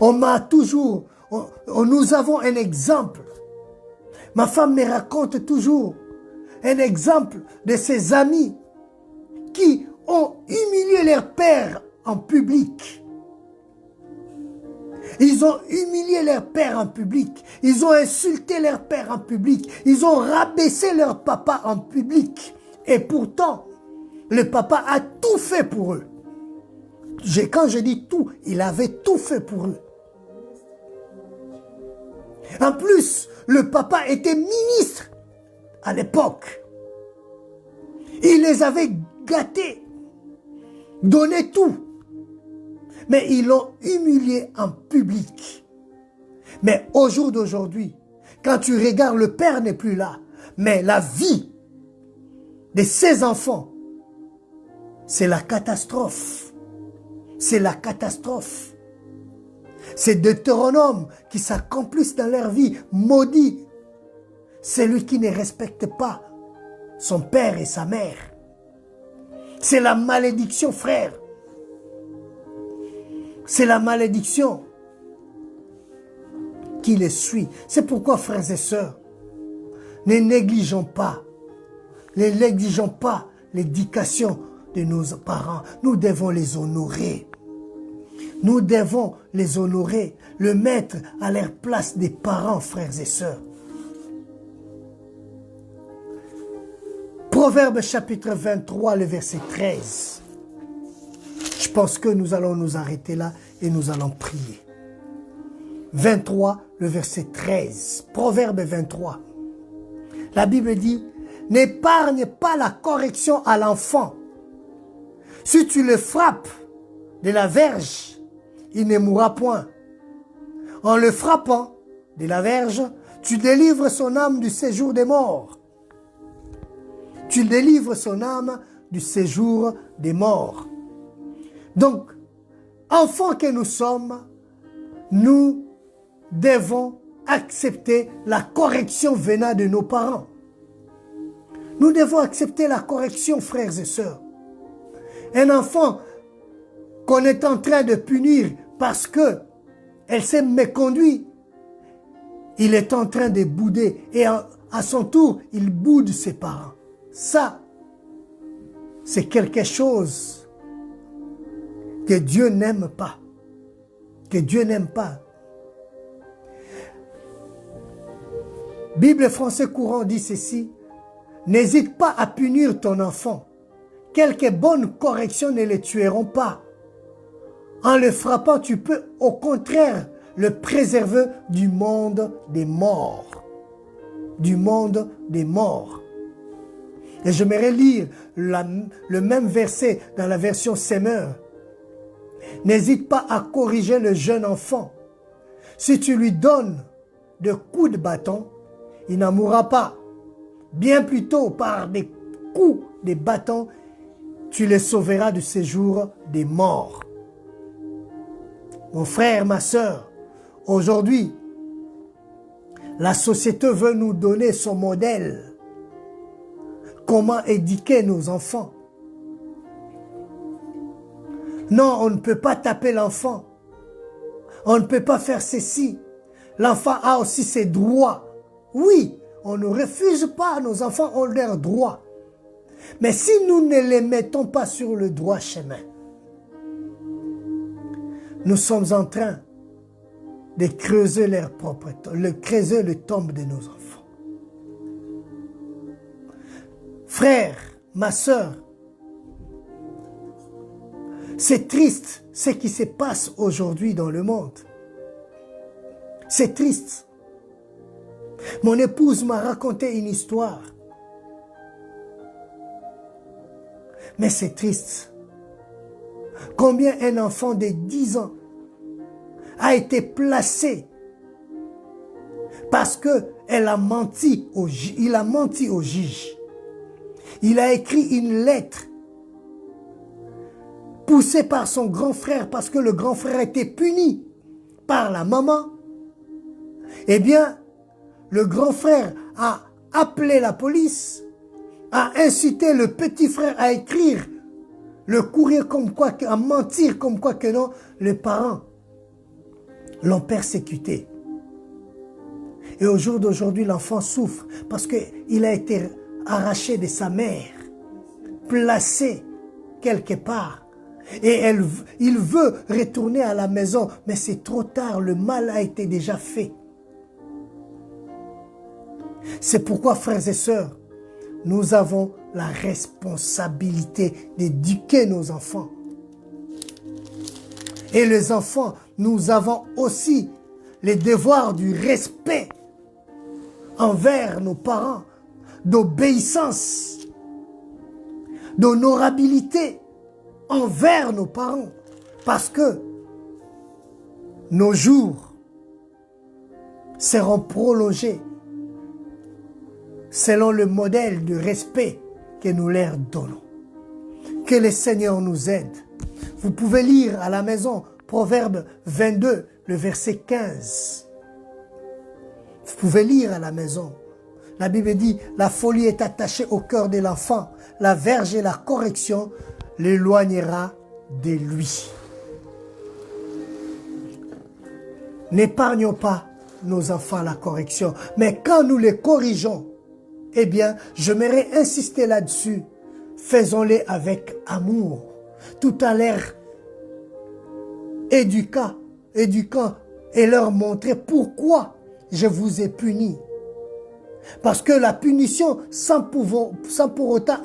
Nous avons un exemple. Ma femme me raconte toujours un exemple de ses amis qui ont humilié leur père en public. Ils ont humilié leur père en public. Ils ont insulté leur père en public. Ils ont rabaissé leur papa en public. Et pourtant, le papa a tout fait pour eux. Quand je dis tout, il avait tout fait pour eux. En plus, le papa était ministre à l'époque. Il les avait gâtés. donné tout. Mais ils l'ont humilié en public. Mais au jour d'aujourd'hui, quand tu regardes, le père n'est plus là. Mais la vie de ses enfants, c'est la catastrophe. C'est la catastrophe. C'est Deutéronome qui s'accomplissent dans leur vie. Maudit celui qui ne respecte pas son père et sa mère. C'est la malédiction, frère. C'est la malédiction qui les suit. C'est pourquoi, frères et sœurs, ne négligeons pas l'éducation de nos parents. Nous devons les honorer. Nous devons les honorer, le mettre à leur place des parents, frères et sœurs. Proverbe chapitre 23, le verset 13. Je pense que nous allons nous arrêter là et nous allons prier. 23, le verset 13. Proverbe 23. La Bible dit, n'épargne pas la correction à l'enfant. Si tu le frappes de la verge, il ne mourra point. En le frappant de la verge, tu délivres son âme du séjour des morts. Tu délivres son âme du séjour des morts. Donc, enfants que nous sommes, nous devons accepter la correction venant de nos parents. Nous devons accepter la correction, frères et sœurs. Un enfant qu'on est en train de punir parce que elle s'est méconduite, il est en train de bouder et à son tour, il boude ses parents. Ça, c'est quelque chose que Dieu n'aime pas. Que Dieu n'aime pas. Bible français courant dit ceci. N'hésite pas à punir ton enfant. Quelques bonnes corrections ne le tueront pas. En le frappant, tu peux au contraire le préserver du monde des morts. Du monde des morts. Et j'aimerais lire le même verset dans la version Semeur. N'hésite pas à corriger le jeune enfant. Si tu lui donnes de coups de bâton, il n'en mourra pas. Bien plutôt par des coups de bâton, tu le sauveras du séjour des morts. Mon frère, ma sœur, aujourd'hui, la société veut nous donner son modèle. Comment éduquer nos enfants? Non, on ne peut pas taper l'enfant. On ne peut pas faire ceci. L'enfant a aussi ses droits. Oui, on ne refuse pas, nos enfants ont leurs droits. Mais si nous ne les mettons pas sur le droit chemin, nous sommes en train de creuser leur propre tombe, creuser le tombe de nos enfants. Frère, ma sœur, c'est triste ce qui se passe aujourd'hui dans le monde. C'est triste. Mon épouse m'a raconté une histoire. Mais c'est triste. Combien un enfant de 10 ans a été placé parce qu'il a menti au juge. Il a écrit une lettre poussé par son grand frère parce que le grand frère était puni par la maman. Eh bien, le grand frère a appelé la police, a incité le petit frère à écrire le courrier comme quoi, à mentir comme quoi que non, les parents l'ont persécuté. Et au jour d'aujourd'hui, l'enfant souffre parce qu'il a été arraché de sa mère, placé quelque part. Et il veut retourner à la maison, mais c'est trop tard, le mal a été déjà fait. C'est pourquoi, frères et sœurs, nous avons la responsabilité d'éduquer nos enfants. Et les enfants, nous avons aussi les devoirs du respect envers nos parents, d'obéissance, d'honorabilité. envers nos parents. Parce que nos jours seront prolongés selon le modèle de respect que nous leur donnons. Que le Seigneur nous aide. Vous pouvez lire à la maison Proverbe 22, le verset 15. Vous pouvez lire à la maison. La Bible dit, la folie est attachée au cœur de l'enfant. La verge et la correction l'éloignera de lui. N'épargnons pas nos enfants la correction. Mais quand nous les corrigeons, eh bien, j'aimerais insister là-dessus. Faisons-les avec amour. Tout à l'heure, éduquant et leur montrer pourquoi je vous ai puni. Parce que la punition, sans pour autant,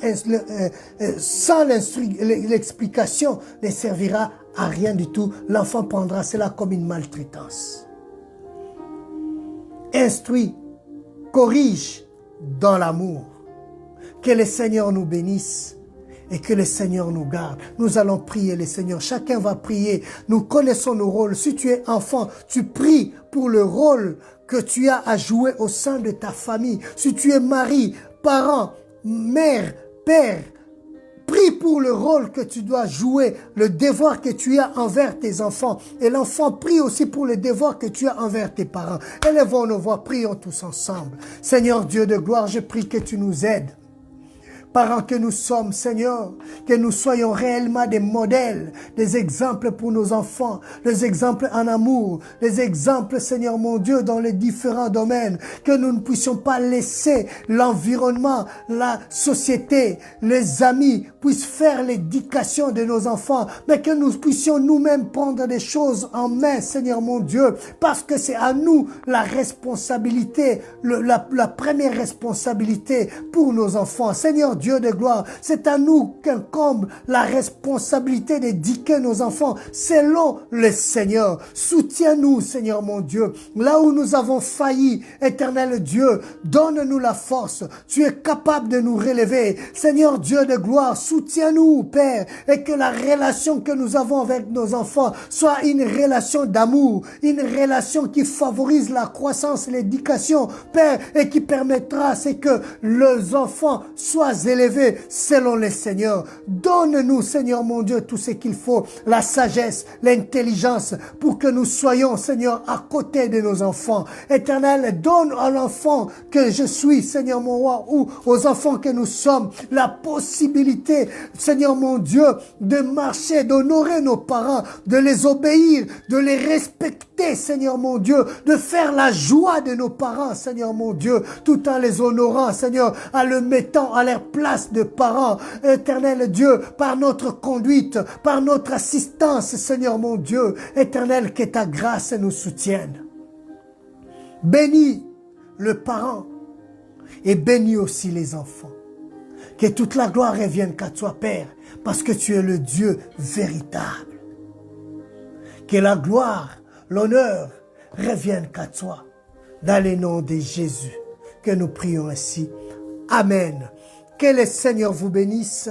sans l'explication, ne servira à rien du tout. L'enfant prendra cela comme une maltraitance. Instruis, corrige dans l'amour. Que le Seigneur nous bénisse et que le Seigneur nous garde. Nous allons prier le Seigneur. Chacun va prier. Nous connaissons nos rôles. Si tu es enfant, tu pries pour le rôle que tu as à jouer au sein de ta famille. Si tu es mari, parent, mère, père, prie pour le rôle que tu dois jouer, le devoir que tu as envers tes enfants. Et l'enfant prie aussi pour le devoir que tu as envers tes parents. Élevons nos voix, prions tous ensemble. Seigneur Dieu de gloire, je prie que tu nous aides. Parents que nous sommes, Seigneur, que nous soyons réellement des modèles, des exemples pour nos enfants, des exemples en amour, des exemples, Seigneur mon Dieu, dans les différents domaines, que nous ne puissions pas laisser l'environnement, la société, les amis puissent faire l'éducation de nos enfants, mais que nous puissions nous-mêmes prendre des choses en main, Seigneur mon Dieu, parce que c'est à nous la responsabilité, la première responsabilité pour nos enfants. Seigneur Dieu de gloire, c'est à nous qu'incombe la responsabilité d'éduquer nos enfants selon le Seigneur. Soutiens-nous, Seigneur mon Dieu, là où nous avons failli, éternel Dieu, donne-nous la force. Tu es capable de nous relever. Seigneur Dieu de gloire, soutiens-nous, Père, et que la relation que nous avons avec nos enfants soit une relation d'amour, une relation qui favorise la croissance, l'éducation, Père, et qui permettra c'est que les enfants soient élevés selon le Seigneur. Donne-nous, Seigneur mon Dieu, tout ce qu'il faut, la sagesse, l'intelligence, pour que nous soyons, Seigneur, à côté de nos enfants. Éternel, donne à l'enfant que je suis, Seigneur mon roi, ou aux enfants que nous sommes, la possibilité, Seigneur mon Dieu, de marcher, d'honorer nos parents, de les obéir, de les respecter, Seigneur mon Dieu, de faire la joie de nos parents, Seigneur mon Dieu, tout en les honorant, Seigneur, en le mettant à leur place de parents. Éternel Dieu, par notre conduite, par notre assistance, Seigneur mon Dieu, éternel, que ta grâce nous soutienne. Bénis le parent et bénis aussi les enfants. Que toute la gloire revienne qu'à toi, Père, parce que tu es le Dieu véritable. Que la gloire, l'honneur reviennent qu'à toi. Dans le nom de Jésus, que nous prions ainsi. Amen. Que le Seigneur vous bénisse.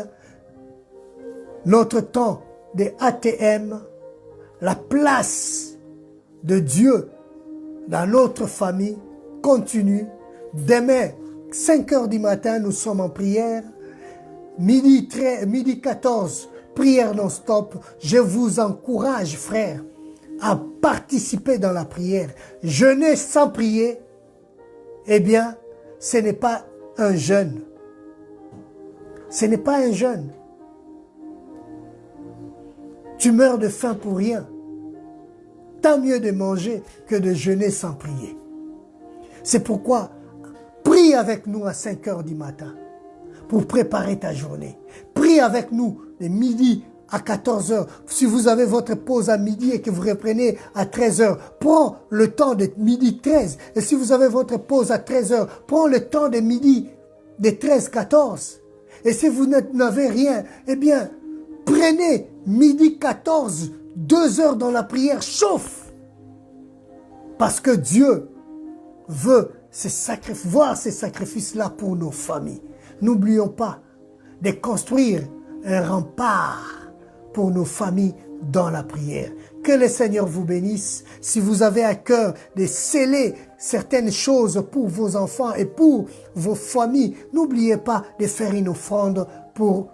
Notre temps de ATM, la place de Dieu dans notre famille continue. Demain, 5 heures du matin, nous sommes en prière. Midi 14, prière non-stop. Je vous encourage, frères, à participer dans la prière. Jeûner sans prier, eh bien, ce n'est pas un jeûne. Ce n'est pas un jeûne. Tu meurs de faim pour rien. Tant mieux de manger que de jeûner sans prier. C'est pourquoi, prie avec nous à 5 heures du matin pour préparer ta journée. Prie avec nous de midi à 14 heures. Si vous avez votre pause à midi et que vous reprenez à 13 heures, prends le temps de midi 13. Et si vous avez votre pause à 13 heures, prends le temps de midi de 13-14. Et si vous n'avez rien, eh bien, prenez midi 14, 2 heures dans la prière, chauffe. Parce que Dieu veut voir ces sacrifices-là pour nos familles. N'oublions pas de construire un rempart pour nos familles dans la prière. Que le Seigneur vous bénisse. Si vous avez à cœur de sceller certaines choses pour vos enfants et pour vos familles, n'oubliez pas de faire une offrande pour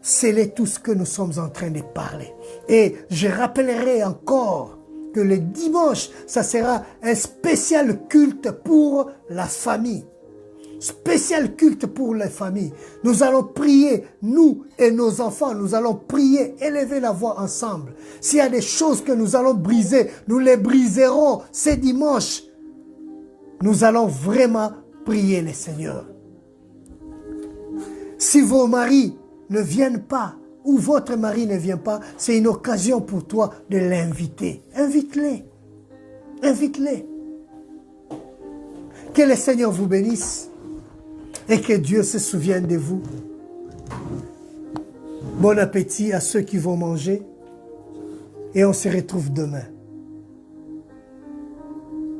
sceller tout ce que nous sommes en train de parler. Et je rappellerai encore que le dimanche, ça sera un spécial culte pour la famille. Spécial culte pour les familles. Nous allons prier, nous et nos enfants, nous allons prier, élever la voix ensemble. S'il y a des choses que nous allons briser, nous les briserons ce dimanche. Nous allons vraiment prier le Seigneur. Si vos maris ne viennent pas, ou votre mari ne vient pas, c'est une occasion pour toi de l'inviter. Invite-les. Invite-les. Que le Seigneur vous bénisse et que Dieu se souvienne de vous. Bon appétit à ceux qui vont manger et on se retrouve demain.